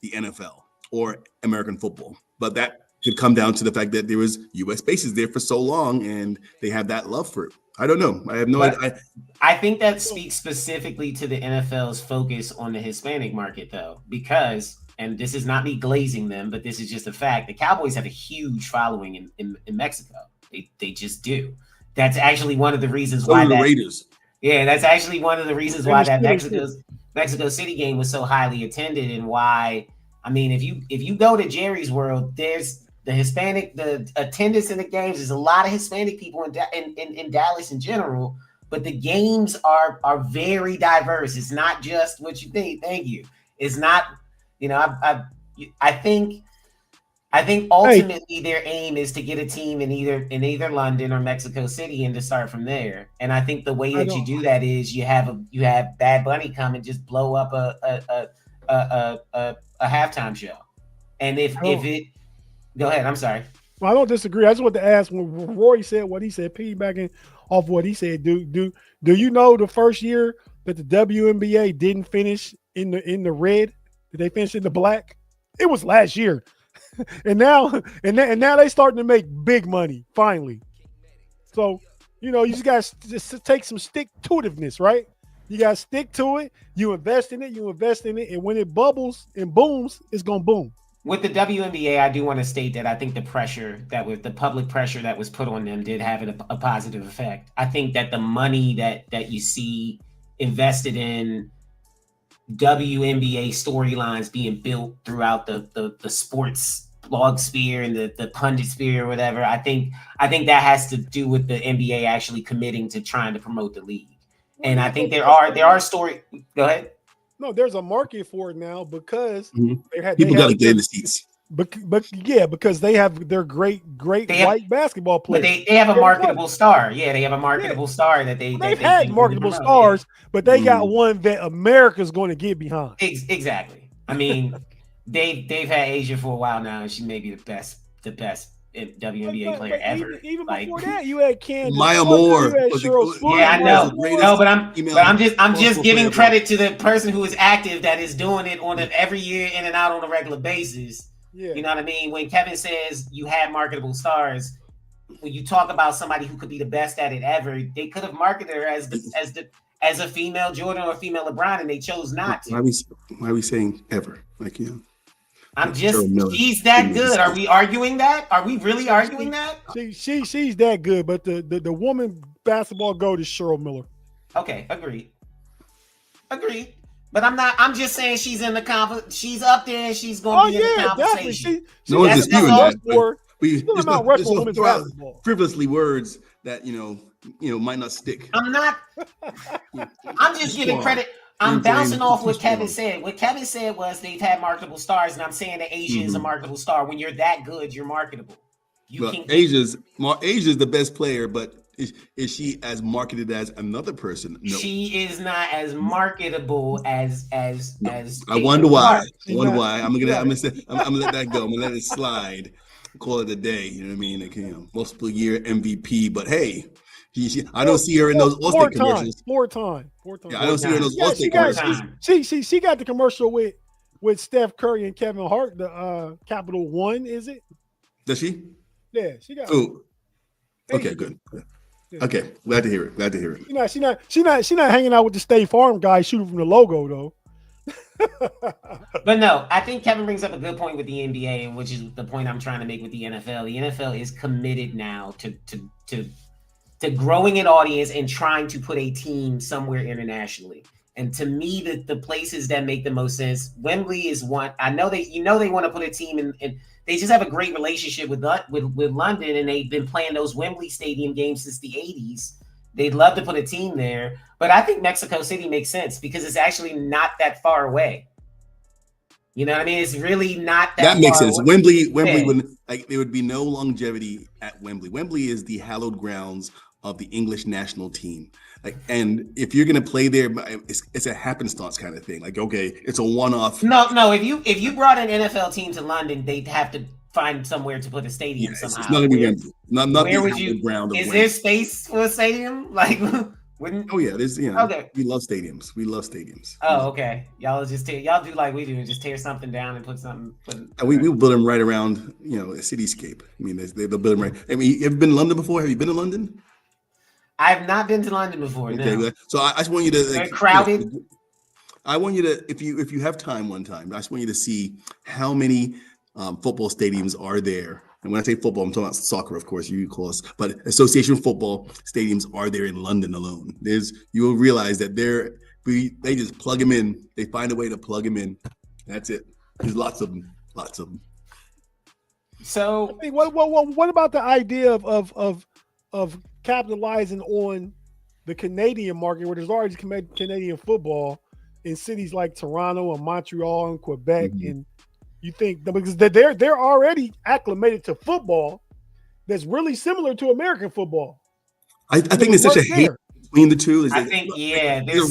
Speaker 2: the NFL or American football, but that could come down to the fact that there was U.S. bases there for so long, and they have that love for it. I don't know. I have no idea.
Speaker 3: I think that speaks specifically to the NFL's focus on the Hispanic market, though, because, and this is not me glazing them, but this is just a fact, the Cowboys have a huge following in Mexico. They just do. That's actually one of the reasons why
Speaker 2: the Raiders.
Speaker 3: Yeah, that's actually one of the reasons why that Mexico City game was so highly attended, and why. I mean, if you go to Jerry's World, there's the attendance in the games is a lot of Hispanic people in Dallas in general, but the games are very diverse. It's not just what you think. Thank you. It's not, I think ultimately their aim is to get a team in either London or Mexico City and to start from there. And I think the way that you do that is you have Bad Bunny come and just blow up a halftime show. And if it go ahead. I'm sorry.
Speaker 1: Well, I don't disagree. I just want to ask when Roy said what he said, piggybacking off what he said. Do you know the first year that the WNBA didn't finish in the red? Did they finish in the black? It was last year, and now they starting to make big money finally. So you just got to take some stick-to-itiveness, right? You got to stick to it. You invest in it, and when it bubbles and booms, it's gonna boom.
Speaker 3: With the WNBA, I do want to state that I think the public pressure that was put on them did have a positive effect. I think that the money that you see invested in WNBA storylines being built throughout the sports blog sphere and the pundit sphere or whatever, I think that has to do with the NBA actually committing to trying to promote the league. And I think there are stories. Go ahead.
Speaker 1: No, there's a market for it now because
Speaker 2: people got to get in the seats.
Speaker 1: But because they have their great white basketball players.
Speaker 3: But they have a marketable star. Yeah, they have a marketable star that they've
Speaker 1: had marketable stars, but they got one that America's going to get behind.
Speaker 3: Exactly. I mean, they've had Asia for a while now, and she may be the best WNBA player ever.
Speaker 1: Even before that, you had Candace,
Speaker 2: Maya Moore.
Speaker 3: Yeah, I know. No, but I'm just giving credit to the person who is active that is doing it every year in and out on a regular basis. Yeah. You know what I mean? When Kevin says you have marketable stars, when you talk about somebody who could be the best at it ever, they could have marketed her as a female Jordan or a female LeBron, and they chose not to.
Speaker 2: Why are we saying ever? Like,
Speaker 3: I'm just, she's that good. Are we arguing that? Are we really arguing that?
Speaker 1: She's that good, but the woman basketball GOAT is Cheryl Miller.
Speaker 3: Okay, agreed. But I'm just saying she's in the she's up there and she's going to be in the conversation.
Speaker 2: No one's disputing that. We
Speaker 1: just
Speaker 2: frivolously words that might not stick.
Speaker 3: I'm not. I'm just giving credit. I'm bouncing off what Kevin said. What Kevin said was they've had marketable stars, and I'm saying that Asia is a marketable star. When you're that good, you're marketable.
Speaker 2: Asia's the best player, but is she as marketed as another person? No,
Speaker 3: she is not as marketable as.
Speaker 2: I wonder why. I'm gonna let that go. I'm gonna let it slide. Call it a day. You know what I mean? Like, multiple year MVP, but hey. I don't see her in those Allstate commercials.
Speaker 1: Four time.
Speaker 2: Yeah, I don't see her in those Allstate commercials.
Speaker 1: She got the commercial with Steph Curry and Kevin Hart. The Capital One, is it?
Speaker 2: Does she?
Speaker 1: Yeah, she got.
Speaker 2: Oh, okay, good. Yeah. Okay, glad to hear it.
Speaker 1: She's not hanging out with the State Farm guy shooting from the logo though.
Speaker 3: But no, I think Kevin brings up a good point with the NBA, and which is the point I'm trying to make with the NFL. The NFL is committed now to growing an audience and trying to put a team somewhere internationally. And to me, the places that make the most sense, Wembley is one. I know they want to put a team in, and they just have a great relationship with London, and they've been playing those Wembley Stadium games since the 80s. They'd love to put a team there, but I think Mexico City makes sense because it's actually not that far away. You know what I mean? It's really not
Speaker 2: that makes sense. Away. Wembley would there would be no longevity at Wembley. Wembley is the hallowed grounds of the English national team. And if you're going to play there, it's a happenstance kind of thing. Like, okay, it's a one-off.
Speaker 3: No. If you brought an NFL team to London, they'd have to find somewhere to put a stadium somehow.
Speaker 2: It's not going to be Wembley. Not
Speaker 3: where would you? Ground is there space for a stadium? Like, wouldn't?
Speaker 2: Oh yeah, there's. Okay. We love stadiums.
Speaker 3: Oh, okay. Y'all do like we do, just tear something down and put something.
Speaker 2: We build them right around a cityscape. I mean, they'll build them right. I mean, have you been to London before? Have you been to London?
Speaker 3: I've not been to London before. Okay, no.
Speaker 2: So I just want you to.
Speaker 3: They're crowded.
Speaker 2: I want you to, if you have time one time, I just want you to see how many football stadiums are there. And when I say football, I'm talking about soccer, of course, you call us, but association football stadiums are there in London alone. You will realize that they just plug them in. They find a way to plug them in. That's it. There's lots of them.
Speaker 3: So
Speaker 1: I mean, what about the idea of capitalizing on the Canadian market where there's already Canadian football in cities like Toronto and Montreal and Quebec, and you think because they're already acclimated to football that's really similar to American football.
Speaker 2: I think there's such a hate between the two.
Speaker 3: There's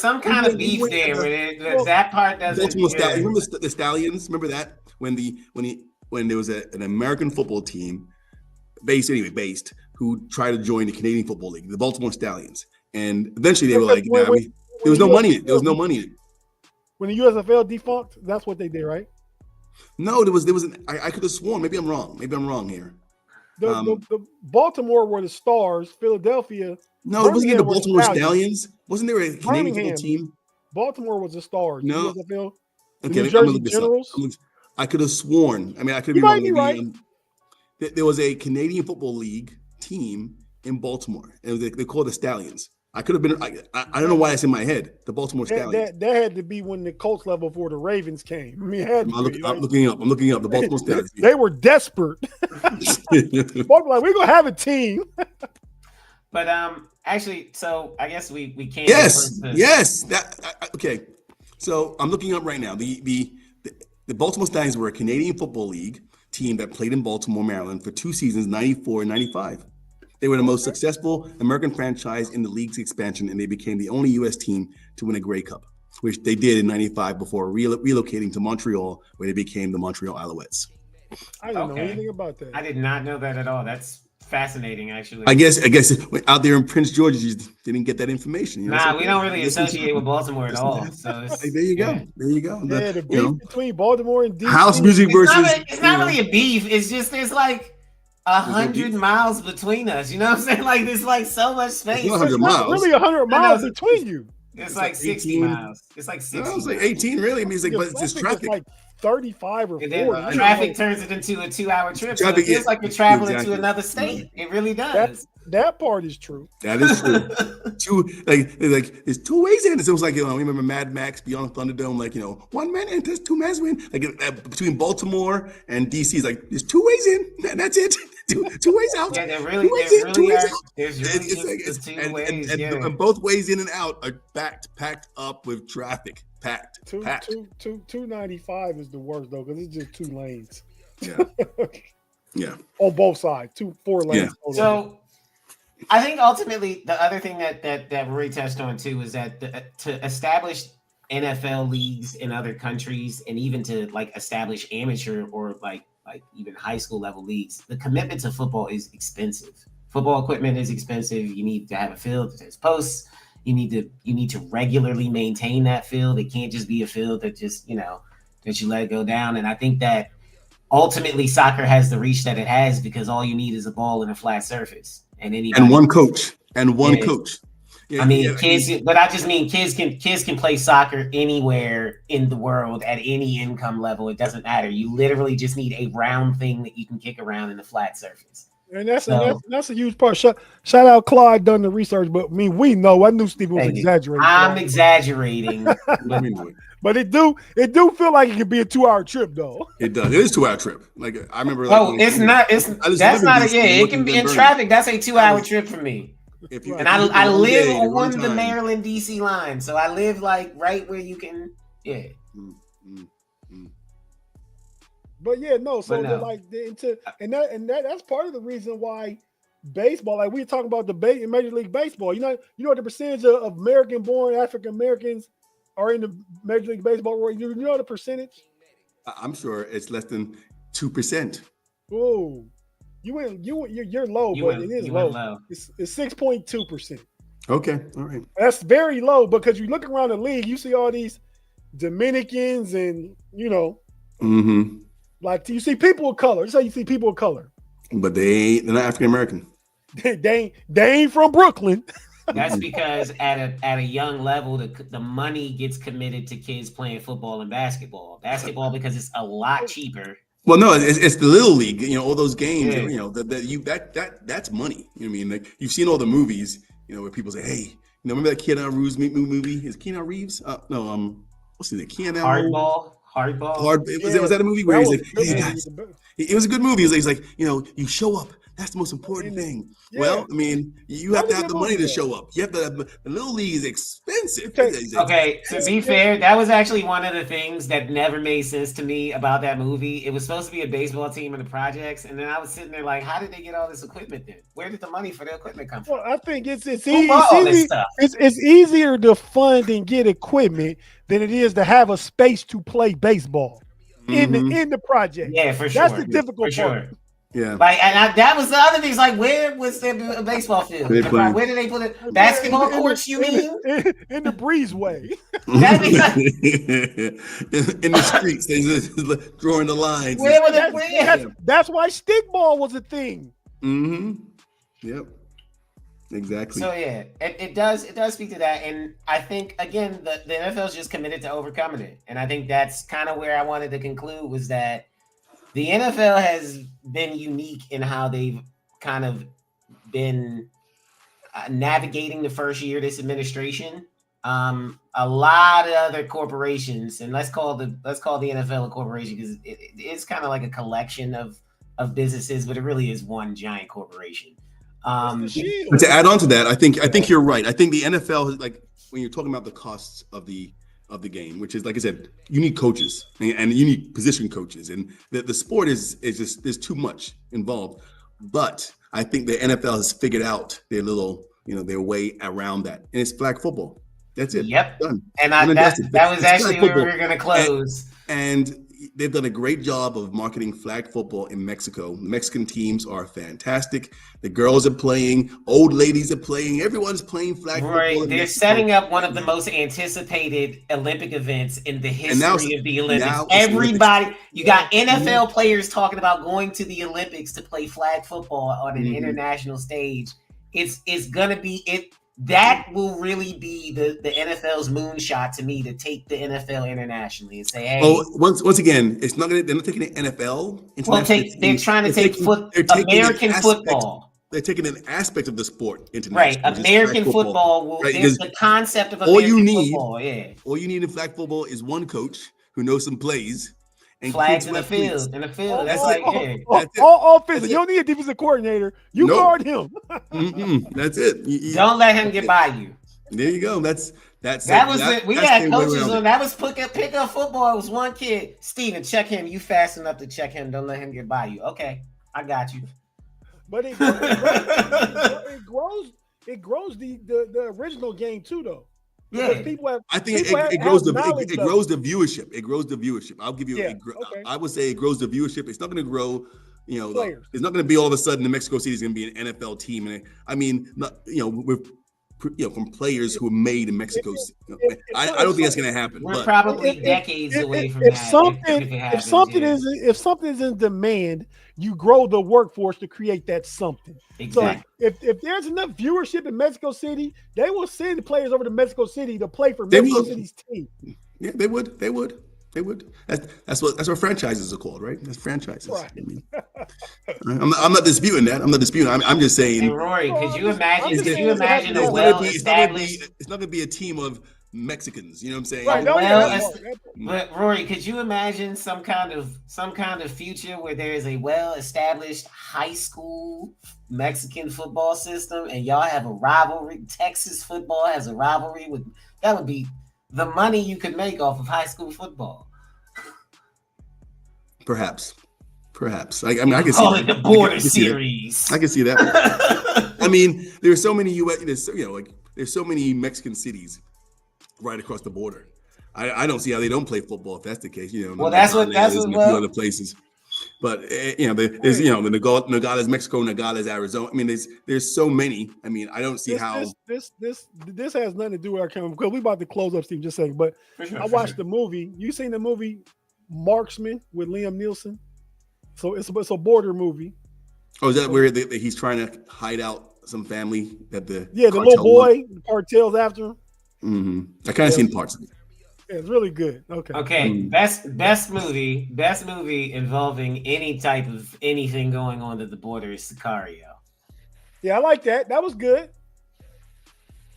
Speaker 3: some kind of beef there. Where that part doesn't.
Speaker 2: Remember the Stallions? Remember that when there was an American football team based who tried to join the Canadian Football League, the Baltimore Stallions, and eventually they were like, there was no money in it. There was no money in it.
Speaker 1: When the USFL defunct, that's what they did, right?
Speaker 2: No, there was I could have sworn. Maybe I'm wrong. Maybe I'm wrong here.
Speaker 1: The Baltimore were the Stars. Philadelphia.
Speaker 2: No, it wasn't the Baltimore Stallions. Wasn't there a Canadian football team?
Speaker 1: Baltimore was the Stars.
Speaker 2: No.
Speaker 1: USFL.
Speaker 2: Okay,
Speaker 1: New Jersey Generals.
Speaker 2: I could have sworn. I mean, I could be
Speaker 1: wrong.
Speaker 2: You
Speaker 1: might be
Speaker 2: right. There was a Canadian Football League team in Baltimore, and they called the Stallions. I could have been. I don't know why it's in my head. The Baltimore Stallions.
Speaker 1: That had to be when the Colts level before the Ravens came. I mean, I'm
Speaker 2: looking up the Baltimore Stallions.
Speaker 1: They were desperate. Baltimore, like, we're gonna have a team.
Speaker 3: But actually, so I guess we can't.
Speaker 2: Yes. Okay. So I'm looking up right now. The Baltimore Stallions were a Canadian Football League team that played in Baltimore, Maryland for 2 seasons, 94 and 95. They were the most successful American franchise in the league's expansion, and they became the only U.S. team to win a Grey Cup, which they did in 95 before relocating to Montreal, where they became the Montreal Alouettes.
Speaker 1: I didn't know anything about that.
Speaker 3: I did not know that at all. That's fascinating, actually.
Speaker 2: I guess out there in Prince George, you didn't get that information.
Speaker 3: Nah, we don't really associate with Baltimore at all. So
Speaker 2: there you go. There you go.
Speaker 1: Yeah, the beef between Baltimore and DC.
Speaker 2: House music versus.
Speaker 3: It's not really a beef. It's just there's like 100 miles between us. You know what I'm saying? Like there's like so much space.
Speaker 2: It's not 100
Speaker 1: It's not
Speaker 2: miles.
Speaker 1: really 100 miles between you.
Speaker 3: It's like 60 miles. It's like 60.
Speaker 2: No, it's like 18 really. I mean, it's like, but it's just traffic.
Speaker 1: Like 35 or 40.
Speaker 3: And then traffic turns it into a 2-hour trip. So it feels like you're traveling to another state. It really does.
Speaker 1: That part is true.
Speaker 2: That is true. There's two ways in. It was like, remember Mad Max Beyond the Thunderdome, like, one man enters, two men win. Like between Baltimore and DC, it's like, there's two ways in. That's it. Two ways out.
Speaker 3: Yeah, really There's
Speaker 2: and both ways in and out are packed up with traffic. Packed.
Speaker 1: 295 is the worst though, because it's just 2 lanes.
Speaker 2: Yeah. Yeah.
Speaker 1: On both sides, 4 lanes.
Speaker 2: Yeah.
Speaker 3: So I think ultimately the other thing that Rory touched on too is that to establish NFL leagues in other countries and even to like establish amateur or like even high school level leagues, the commitment to football is expensive. Football equipment is expensive. You need to have a field that has posts. You need to regularly maintain that field. It can't just be a field that just, that you let it go down. And I think that ultimately soccer has the reach that it has because all you need is a ball and a flat surface. And
Speaker 2: one coach. Coach. Yeah,
Speaker 3: I mean, but I just mean kids can play soccer anywhere in the world at any income level. It doesn't matter. You literally just need a round thing that you can kick around in a flat surface.
Speaker 1: And that's a huge part. Shout out Clyde done the research, but we know. I knew Stephen was exaggerating.
Speaker 3: I'm exaggerating.
Speaker 1: But it do feel like it could be a 2-hour trip though.
Speaker 2: It does. It is a 2-hour trip. Like I remember.
Speaker 3: It's not. That's not. It can be in traffic. That's a 2-hour trip for me. I live on the Maryland DC line, so I live like right where you can. Yeah.
Speaker 1: But yeah, no. So that's part of the reason why baseball, like we were talking about debate in Major League Baseball. You know what the percentage of American-born African Americans are in the Major League Baseball? You know the percentage?
Speaker 2: I'm sure it's less than 2%.
Speaker 1: Oh, you're low, but it is low. It's 6.2%.
Speaker 2: Okay, all right.
Speaker 1: That's very low because you look around the league, you see all these Dominicans and
Speaker 2: Mm-hmm.
Speaker 1: Like you see people of color. That's how you see people of color.
Speaker 2: But they're not African American.
Speaker 1: they ain't from Brooklyn.
Speaker 3: That's because at a young level, the money gets committed to kids playing football and basketball. Basketball because it's a lot cheaper.
Speaker 2: Well, no, it's the little league. All those games. Yeah. That's money. You know what I mean? Like you've seen all the movies. Where people say, "Hey, remember that Keanu Reeves movie? Is Keanu Reeves? No, what's his name?
Speaker 3: Hardball.
Speaker 2: Was that a movie where he's like, "Hey guys," it was a good movie. He's like, you show up. That's the most important thing. Yeah. Well, I mean, you have to have the money to show up. You have to have the little league is expensive.
Speaker 3: Okay, to be fair, that was actually one of the things that never made sense to me about that movie. It was supposed to be a baseball team in the projects, and then I was sitting there like, how did they get all this equipment then? Where did the money for the equipment come from?
Speaker 1: Well, I think it's easier to fund and get equipment than it is to have a space to play baseball in the project.
Speaker 3: Yeah, for sure.
Speaker 1: That's the difficult part.
Speaker 2: Yeah,
Speaker 3: that was the other thing. Like, where was the baseball field? Where did they put it? Basketball courts? You mean
Speaker 1: in the breezeway?
Speaker 2: In the streets, they just drawing the lines.
Speaker 1: That's why stickball was a thing.
Speaker 2: Mm-hmm. Yep. Exactly.
Speaker 3: So yeah, it does speak to that, and I think again the NFL is just committed to overcoming it, and I think that's kind of where I wanted to conclude was that the NFL has been unique in how they've kind of been navigating the first year of this administration. A lot of other corporations, and let's call the NFL a corporation because it's kind of like a collection of businesses, but it really is one giant corporation.
Speaker 2: But to add on to that, I think you're right. I think the NFL is like when you're talking about the costs of the game, which is like I said, you need coaches and you need position coaches, and the sport is just there's too much involved. But I think the NFL has figured out their little their way around that, and it's flag football. That's it.
Speaker 3: Yep.
Speaker 2: Done.
Speaker 3: And that was actually where we were going to close.
Speaker 2: And they've done a great job of marketing flag football in Mexico. The Mexican teams are fantastic. The girls are playing, old ladies are playing, everyone's playing flag football in
Speaker 3: They're
Speaker 2: Mexico.
Speaker 3: setting up one of the most anticipated Olympic events in the
Speaker 2: And now
Speaker 3: history of the Olympics.
Speaker 2: now it's
Speaker 3: Everybody, you got NFL players talking about going to the Olympics to play flag football on an international stage. It's gonna be it. That will really be the NFL's moonshot to me, to take the NFL internationally and say, hey.
Speaker 2: Oh, once again, it's not gonna. They're not taking the NFL.
Speaker 3: Well, they're trying to take American football.
Speaker 2: They're taking an aspect of the sport internationally.
Speaker 3: Right, American football will.
Speaker 2: Right?
Speaker 3: There's the concept of American football. Yeah.
Speaker 2: All you need in flag football is one coach who knows some plays. And
Speaker 3: flags in the field. That's
Speaker 1: all offensive. You don't need a defensive coordinator. You guard him.
Speaker 2: That's it.
Speaker 3: Don't let him get by you.
Speaker 2: There you go. We
Speaker 3: had coaches on that was pick up football. It was one kid, Steven, check him. You fast enough to check him. Don't let him get by you. Okay, I got you.
Speaker 1: But it grows the original game too, though.
Speaker 3: Yeah,
Speaker 2: I think it grows the viewership. It grows the viewership. I'll give you I would say it grows the viewership. It's not going to grow, it's not going to be all of a sudden the Mexico City is going to be an NFL team. And I mean, from players who are made in Mexico. I don't think that's going to happen.
Speaker 3: We're probably decades away from that.
Speaker 1: If something is in demand, you grow the workforce to create that something.
Speaker 3: Exactly.
Speaker 1: So if there's enough viewership in Mexico City, they will send the players over to Mexico City to play for Mexico City's team.
Speaker 2: Yeah, they would. That's what franchises are called, right? That's franchises. Right. I mean, I'm not disputing that. I'm just saying.
Speaker 3: Hey, Rory, could you imagine a well-established?
Speaker 2: It's not going to be a team of Mexicans. You know what I'm saying?
Speaker 3: Right. But Rory, could you imagine some kind of future where there is a well-established high school Mexican football system, and y'all have a rivalry? Texas football has a rivalry with that would be the money you could make off of high school football.
Speaker 2: Perhaps. I can
Speaker 3: call it the border series.
Speaker 2: I can see that. I mean, there's so many there's so many Mexican cities right across the border. I don't see how they don't play football if that's the case.
Speaker 3: That's what
Speaker 2: a few other places. But there's the Nogales, Mexico, Nogales, Arizona. I mean, there's so many. I mean, I don't see how
Speaker 1: this has nothing to do with our camera because we about to close up, Steve. Just saying, but I watched the movie. You seen the movie Marksman with Liam Neeson? So it's a border movie.
Speaker 2: Oh, is that where he's trying to hide out some family that the
Speaker 1: little boy, the cartel's after him?
Speaker 2: Mm-hmm. I kind of seen parts of it.
Speaker 1: Yeah, it's really good. Okay.
Speaker 3: Best movie involving any type of anything going on at the border is Sicario.
Speaker 1: Yeah, I like that. That was good.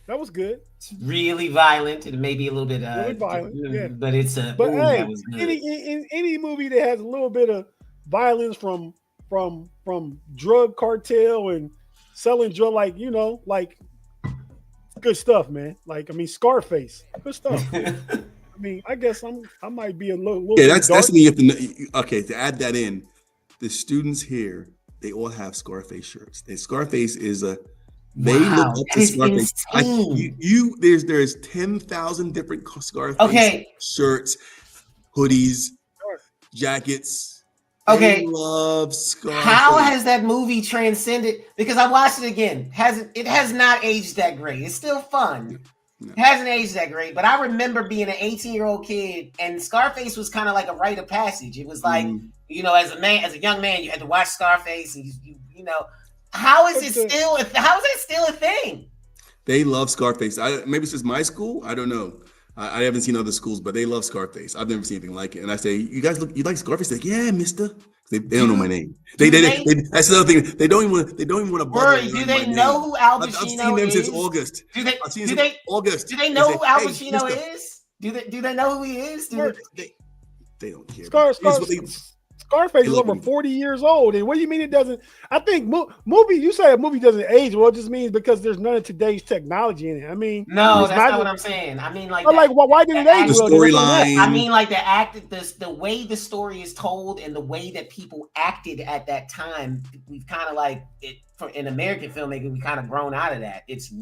Speaker 3: It's really violent and maybe a little bit
Speaker 1: really violent. Yeah.
Speaker 3: But it's a
Speaker 1: but hey,
Speaker 3: that was good.
Speaker 1: Any movie that has a little bit of violence from drug cartel and selling drug, like good stuff, man. Like, I mean, Scarface, good stuff. I mean, I guess I might be a little.
Speaker 2: Yeah, that's the you have to. Okay, to add that in, the students here, they all have Scarface shirts. Scarface is a. They look up to Scarface. There's 10,000 different Scarface shirts, hoodies, jackets.
Speaker 3: Okay.
Speaker 2: They love Scarface.
Speaker 3: How has that movie transcended? Because I watched it again. It has not aged that great. It's still fun. No. It hasn't aged that great, but I remember being an 18-year-old kid, and Scarface was kind of like a rite of passage. It was like, as a young man, you had to watch Scarface, and how is it still a thing? They
Speaker 2: love Scarface. Maybe it's just my school. I don't know. I haven't seen other schools, but they love Scarface. I've never seen anything like it. And I say, you like Scarface? They're like, yeah, mister. They don't know my name. They that's another thing. They don't even want to bother.
Speaker 3: Do they know who Al Pacino is?
Speaker 2: I've seen them since August.
Speaker 3: Do they know who Al Pacino is? Do they know who he is?
Speaker 2: They don't care.
Speaker 1: Scarface is over 40 years old. And what do you mean it doesn't? I think you say a movie doesn't age. Well, it just means because there's none of today's technology in it. I mean,
Speaker 3: no, that's not what I'm saying. I mean,
Speaker 1: why didn't it age?
Speaker 2: The storyline.
Speaker 3: I mean, like the way the story is told and the way that people acted at that time. We've kind of in American filmmaking, we kind of grown out of that. It
Speaker 1: was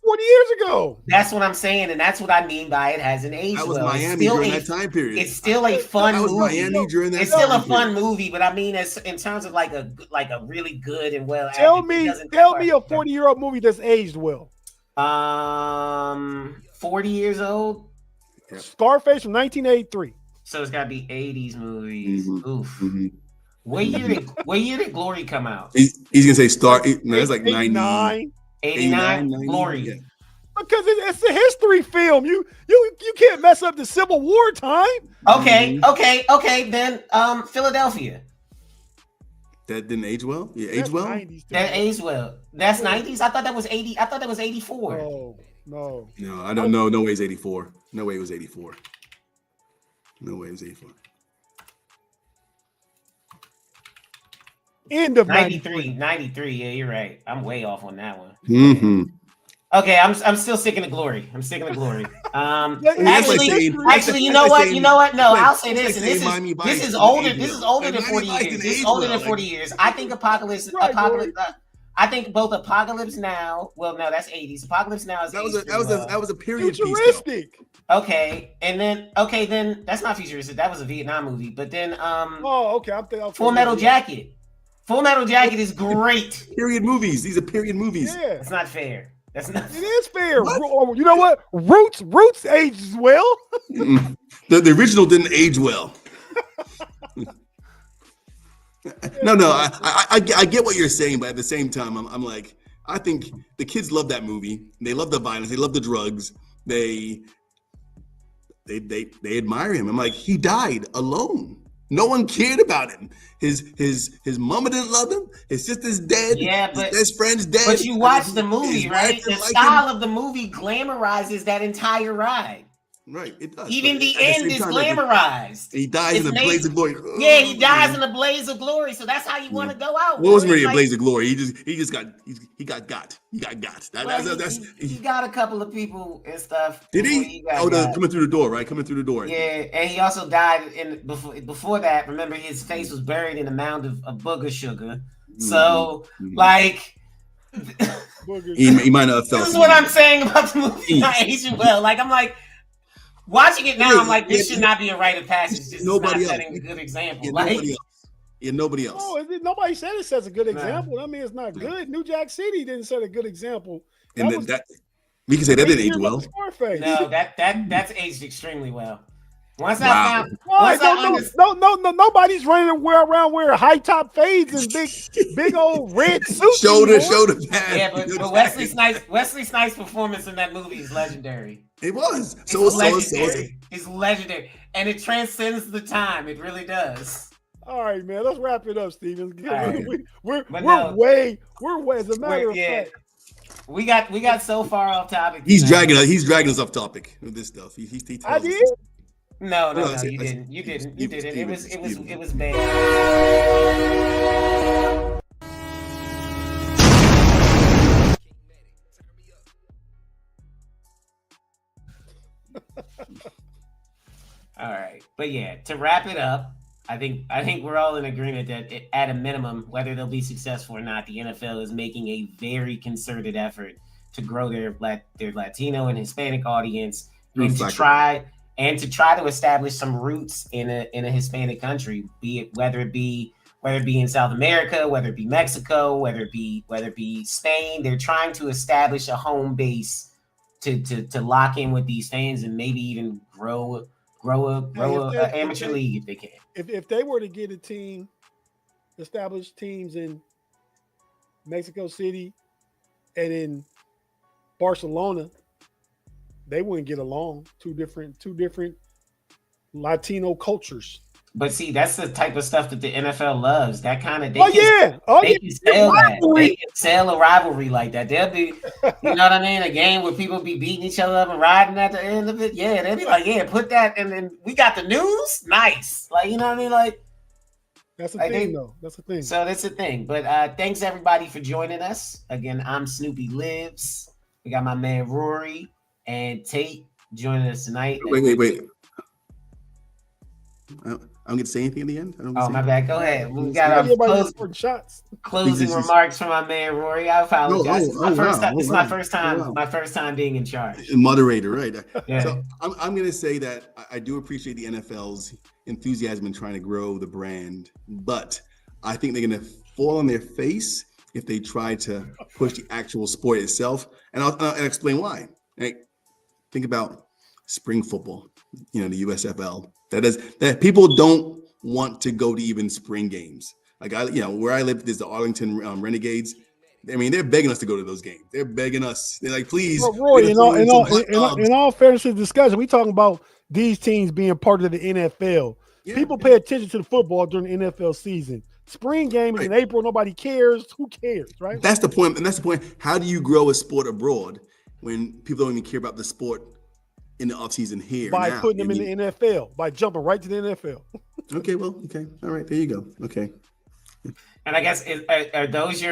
Speaker 1: 40 years ago.
Speaker 3: That's what I'm saying, and that's what I mean by it hasn't aged
Speaker 2: That was
Speaker 3: well.
Speaker 2: Miami during that time period.
Speaker 3: It's still a fun
Speaker 2: That was
Speaker 3: movie.
Speaker 2: Miami during that
Speaker 3: It's
Speaker 2: time
Speaker 3: still a
Speaker 2: period.
Speaker 3: fun movie, but I mean, as in terms of like a really good and well.
Speaker 1: Tell me a 40-year-old movie that's aged well.
Speaker 3: 40 years old.
Speaker 2: Yeah.
Speaker 1: Scarface from 1983.
Speaker 3: So it's got to be 80s movies.
Speaker 2: Mm-hmm.
Speaker 3: Oof.
Speaker 2: Mm-hmm.
Speaker 3: What year did Glory come out?
Speaker 2: He's gonna say Star. No, it's like
Speaker 1: 89.
Speaker 3: 89.
Speaker 2: 90,
Speaker 3: Glory.
Speaker 2: Yeah.
Speaker 1: Because it's a history film. You can't mess up the Civil War time.
Speaker 3: Okay. Then Philadelphia.
Speaker 2: That didn't age well. Yeah, age well.
Speaker 3: That aged well. That's 90s. I thought that was 80. I thought that was 84.
Speaker 1: No.
Speaker 2: No, I don't know. No way it's 84. No way it was 84. No way it was 84.
Speaker 1: End of
Speaker 3: 93. 93. Yeah, you're right. I'm way off on that one.
Speaker 2: Mm-hmm.
Speaker 3: Okay, I'm still sticking to Glory. Actually, you know what? No, I'll say this, and this is older. This is older than 40 years. This is older than 40 years. I think Apocalypse. I think both Apocalypse Now. Well, no, that's 80s. Apocalypse Now is
Speaker 2: that was a period
Speaker 1: futuristic.
Speaker 2: Piece,
Speaker 3: okay, then that's not futuristic. That was a Vietnam movie. But then
Speaker 1: okay.
Speaker 3: Full Metal Jacket. Full Metal Jacket is great.
Speaker 2: Period movies. These are period movies.
Speaker 1: Yeah,
Speaker 3: it's not fair. That's not.
Speaker 1: It is fair. What? You know what? Roots ages well.
Speaker 2: The original didn't age well. No. I get what you're saying, but at the same time, I'm like, I think the kids love that movie. They love the violence. They love the drugs. They admire him. I'm like, he died alone. No one cared about him. His mama didn't love him. His sister's dead.
Speaker 3: Yeah, but
Speaker 2: his best friend's dead.
Speaker 3: But you watch the movie, right? The style of the movie glamorizes that entire ride.
Speaker 2: Right, it does.
Speaker 3: Even the end is glamorized.
Speaker 2: He dies in a blaze of glory.
Speaker 3: Yeah, he dies in a blaze of glory. So that's how you want to go out.
Speaker 2: Well, it wasn't really a blaze of glory. He got got. He
Speaker 3: got a couple of people and stuff.
Speaker 2: Did he? Coming through the door, right? Coming through the door.
Speaker 3: Yeah, and he also died before that. Remember, his face was buried in a mound of booger sugar. So, like.
Speaker 2: he might not have felt.
Speaker 3: This is what I'm saying about the movie not aging well. Like, I'm like. Watching it now, I'm like, this should not be a rite of passage. This is not setting a good example.
Speaker 2: Nobody else.
Speaker 1: Oh, nobody said it sets a good example. I mean, it's not good. New Jack City didn't set a good example.
Speaker 2: We can say that didn't age well.
Speaker 3: No, that's aged extremely well. Nobody's
Speaker 1: running around wearing high top fades and big old red suits.
Speaker 2: shoulder pad.
Speaker 3: Yeah, but Wesley Snipes' performance in that movie is legendary.
Speaker 2: It was.
Speaker 3: It's legendary, and it transcends the time. It really does.
Speaker 1: All right, man. Let's wrap it up, Steven.
Speaker 3: Right.
Speaker 1: We're way. As a matter of fact,
Speaker 3: we got so far off topic.
Speaker 2: He's dragging us off topic with this stuff. He tells
Speaker 1: I did.
Speaker 2: Us.
Speaker 3: No, you didn't. You didn't. It was bad. All right, but yeah, to wrap it up, I think we're all in agreement that at a minimum, whether they'll be successful or not, the NFL is making a very concerted effort to grow their Latino and Hispanic audience, and to try to establish some roots in a Hispanic country, whether it be in South America, whether it be Mexico, whether it be Spain. They're trying to establish a home base to lock in with these fans and maybe even grow a amateur league if they can.
Speaker 1: If they were to get establish teams in Mexico City and in Barcelona, they wouldn't get along. Two different Latino cultures.
Speaker 3: But see, that's the type of stuff that the NFL loves. That kind of
Speaker 1: they can sell
Speaker 3: that. They can sell a rivalry like that. They'll be, you know what I mean, a game where people be beating each other up and riding at the end of it. Yeah, they'll be like, yeah, put that, and then we got the news. Nice, like, you know what I mean, like.
Speaker 1: That's the thing, though. That's the thing.
Speaker 3: So that's the thing. But thanks everybody for joining us. Again, I'm Snoopy Lives. We got my man Rory and Tate joining us tonight.
Speaker 2: Wait. I don't get to say anything at the end. I don't get to
Speaker 3: Oh,
Speaker 2: say
Speaker 3: my
Speaker 2: anything.
Speaker 3: bad. Go ahead. We
Speaker 1: You
Speaker 3: got
Speaker 1: got
Speaker 3: our
Speaker 1: everybody important shots.
Speaker 3: closing
Speaker 2: This is-
Speaker 3: remarks from my man Rory. I apologize. It's my first
Speaker 2: wow,
Speaker 3: time. It's
Speaker 2: oh,
Speaker 3: my
Speaker 2: wow,
Speaker 3: first
Speaker 2: oh,
Speaker 3: time.
Speaker 2: wow.
Speaker 3: My first time being in charge.
Speaker 2: Moderator, right?
Speaker 3: Yeah.
Speaker 2: So I'm going to say that I do appreciate the NFL's enthusiasm in trying to grow the brand, but I think they're going to fall on their face if they try to push the actual sport itself. And I'll explain why. Right? Think about spring football, the USFL. That people don't want to go to even spring games. Like where I live, there's the Arlington Renegades. I mean, they're begging us to go to those games. They're begging us. They're like, please,
Speaker 1: Well, Roy,
Speaker 2: we're gonna throw in some hot dogs.
Speaker 1: in all fairness to the discussion, we talking about these teams being part of the NFL.
Speaker 2: Yeah,
Speaker 1: People pay attention to the football during the NFL season. Spring game is in April. Nobody cares. Who cares, right?
Speaker 2: That's the point. And that's the point. How do you grow a sport abroad when people don't even care about the sport in the offseason here?
Speaker 1: By
Speaker 2: now?
Speaker 1: putting them in the NFL, by jumping right to the NFL.
Speaker 2: Okay, well, okay. All right, there you go. Okay.
Speaker 3: And I guess are those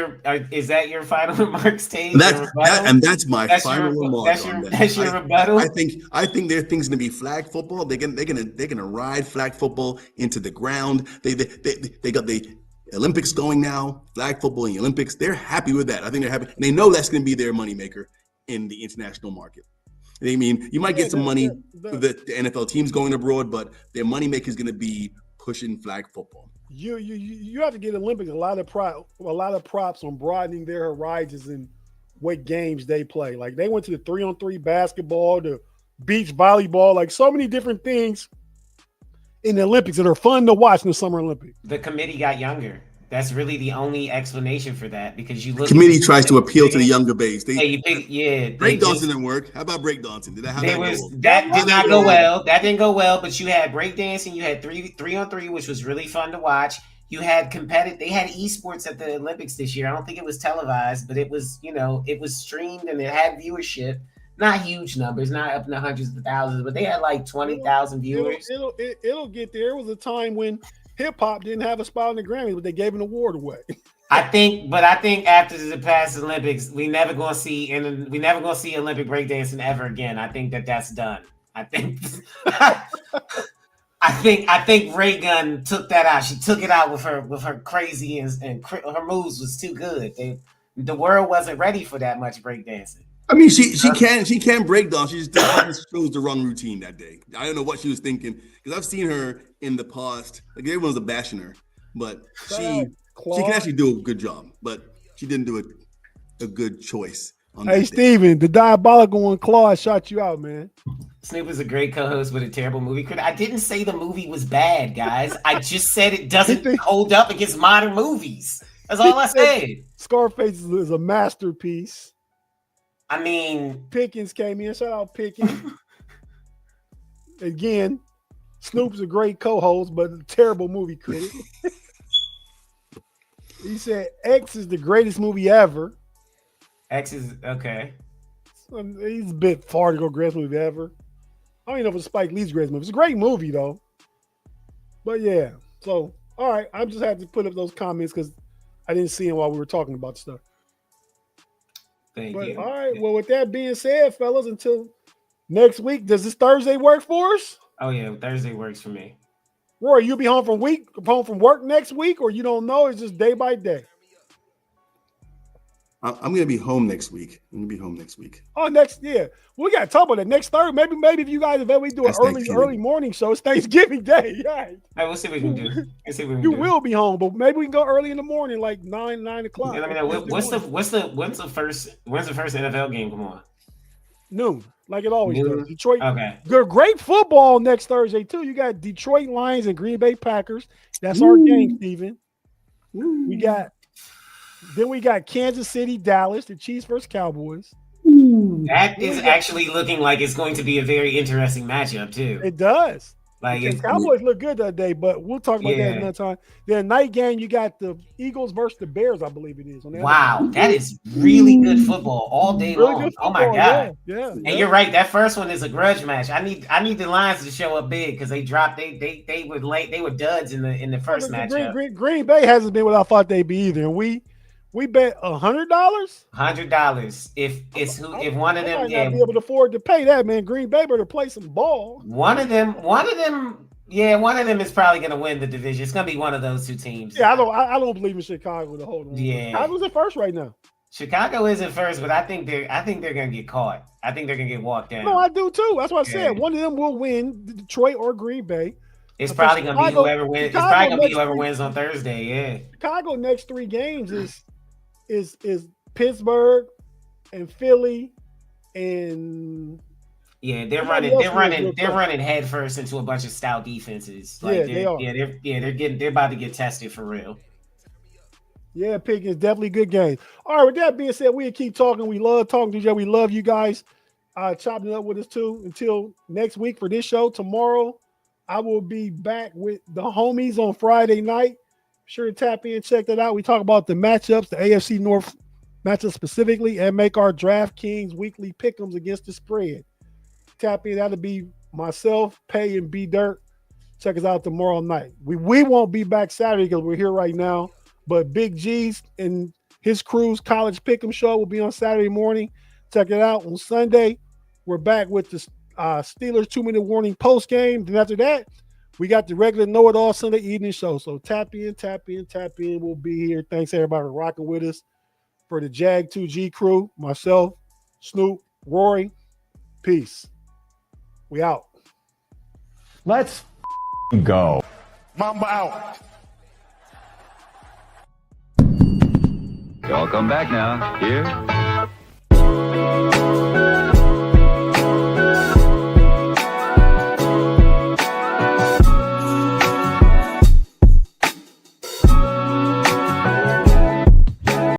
Speaker 3: is that your final remarks, Tate?
Speaker 2: That's my final remark on that.
Speaker 3: That's your rebuttal.
Speaker 2: I think their thing's gonna be flag football. They're gonna ride flag football into the ground. They got the Olympics going now. Flag football in the Olympics. They're happy with that. I think they're happy. And they know that's gonna be their moneymaker in the international market. I mean, you might get some money with the NFL teams going abroad, but their moneymaker is gonna be pushing flag football.
Speaker 1: You have to get Olympics a lot of props on broadening their horizons and what games they play. Like they went to the 3-on-3 basketball, the beach volleyball, like so many different things in the Olympics that are fun to watch in the Summer Olympics.
Speaker 3: The committee got younger. That's really the only explanation for that because you look.
Speaker 2: The committee tries to appeal to the younger base.
Speaker 3: Breakdancing
Speaker 2: didn't work. How about breakdancing?
Speaker 3: That did not go well. That didn't go well. But you had breakdancing. You had 3-on-3, which was really fun to watch. You had competitive. They had esports at the Olympics this year. I don't think it was televised, but it was it was streamed and it had viewership. Not huge numbers, not up in the hundreds of thousands, but they had like 20,000 viewers.
Speaker 1: It'll get there. It was a time when hip hop didn't have a spot in the Grammys, but they gave an award away.
Speaker 3: I think after the past Olympics, we never gonna see Olympic breakdancing ever again. I think that's done. I think I think Ray Gun took that out. She took it out with her crazy and her moves was too good. The world wasn't ready for that much breakdancing.
Speaker 2: I mean, she can break dance. She just chose the wrong routine that day. I don't know what she was thinking because I've seen her in the past. Like everyone's a bashing her, but she can actually do a good job. But she didn't do a good choice.
Speaker 1: Hey, Steven, the diabolical one, Claude, shot you out, man.
Speaker 3: Snoop is a great co-host with a terrible movie critic. I didn't say the movie was bad, guys. I just said it doesn't hold up against modern movies. That's all I said.
Speaker 1: Scarface is a masterpiece.
Speaker 3: I mean,
Speaker 1: Pickens came in. Shout out Pickens. Again, Snoop's a great co-host, but a terrible movie critic. He said X is the greatest movie ever.
Speaker 3: X is okay.
Speaker 1: He's a bit far to go greatest movie ever. I don't even know if it's Spike Lee's greatest movie. It's a great movie though. But yeah, so all right, I just had to put up those comments because I didn't see them while we were talking about stuff.
Speaker 3: Thank you.
Speaker 1: All right. Well, with that being said, fellas, until next week, does this Thursday work for us?
Speaker 3: Oh yeah, Thursday works for me.
Speaker 1: Roy, you'll be home from work next week, or you don't know? It's just day by day.
Speaker 2: I'm going to be home next week.
Speaker 1: Oh, next year. We got to talk about that next Thursday. Maybe if you guys we do an early morning show, it's Thanksgiving Day. Yeah.
Speaker 3: Right, we'll see what we can do.
Speaker 1: You will be home, but maybe we can go early in the morning, like 9 o'clock.
Speaker 3: Yeah, let me know. When's the first NFL game come on?
Speaker 1: Noon, like it always does. Detroit.
Speaker 3: Okay.
Speaker 1: Great football next Thursday too. You got Detroit Lions and Green Bay Packers. That's our game, Steven. We got Kansas City, Dallas, the Chiefs versus Cowboys.
Speaker 3: That is actually looking like it's going to be a very interesting matchup too.
Speaker 1: It does.
Speaker 3: Like
Speaker 1: the Cowboys look good that day, but we'll talk about that another time. Then night game, you got the Eagles versus the Bears, I believe it is.
Speaker 3: Wow, that is really good football all day long. Oh my god!
Speaker 1: Yeah.
Speaker 3: And you're right. That first one is a grudge match. I need the Lions to show up big because they dropped. They were late. They were duds in the first matchup.
Speaker 1: Green Bay hasn't been what I thought they'd be either, and we bet $100.
Speaker 3: $100 if one of them
Speaker 1: might not be able to afford to pay that, man. Green Bay better play some ball.
Speaker 3: One of them Yeah, one of them is probably going to win the division. It's going to be one of those two teams.
Speaker 1: Yeah, I don't believe in Chicago to hold on.
Speaker 3: Yeah.
Speaker 1: Chicago's at first right now.
Speaker 3: Chicago isn't first, but I think they're going to get caught. I think they're going to get walked down.
Speaker 1: No, I do too. That's what I said. One of them will win, Detroit or Green Bay.
Speaker 3: It's probably going to be whoever wins. It's probably going to be whoever wins on Thursday. Yeah.
Speaker 1: Chicago next 3 games is Pittsburgh and Philly and
Speaker 3: they're running head first into a bunch of stout defenses. Like
Speaker 1: they are.
Speaker 3: They're about to get tested for real.
Speaker 1: Yeah, Pickens, definitely a good game. All right, with that being said, we'll keep talking. We love talking to each other. We love you guys chopping it up with us too. Until next week for this show. Tomorrow, I will be back with the homies on Friday night. Be sure to tap in, check that out. We talk about the matchups, the AFC North matchups specifically, and make our DraftKings weekly pick'ems against the spread. Tap in. That'll be myself, Pay, and B Dirt. Check us out tomorrow night. We won't be back Saturday because we're here right now. But Big G's and his crew's college pick'em show will be on Saturday morning. Check it out on Sunday. We're back with the Steelers 2-minute warning post game. Then after that, we got the regular Know It All Sunday evening show. So tap in. We'll be here. Thanks everybody for rocking with us. For the JAG2G crew, myself, Snoop, Rory, peace. We out.
Speaker 4: Let's go.
Speaker 5: Mamba out.
Speaker 4: Y'all come back now. Here.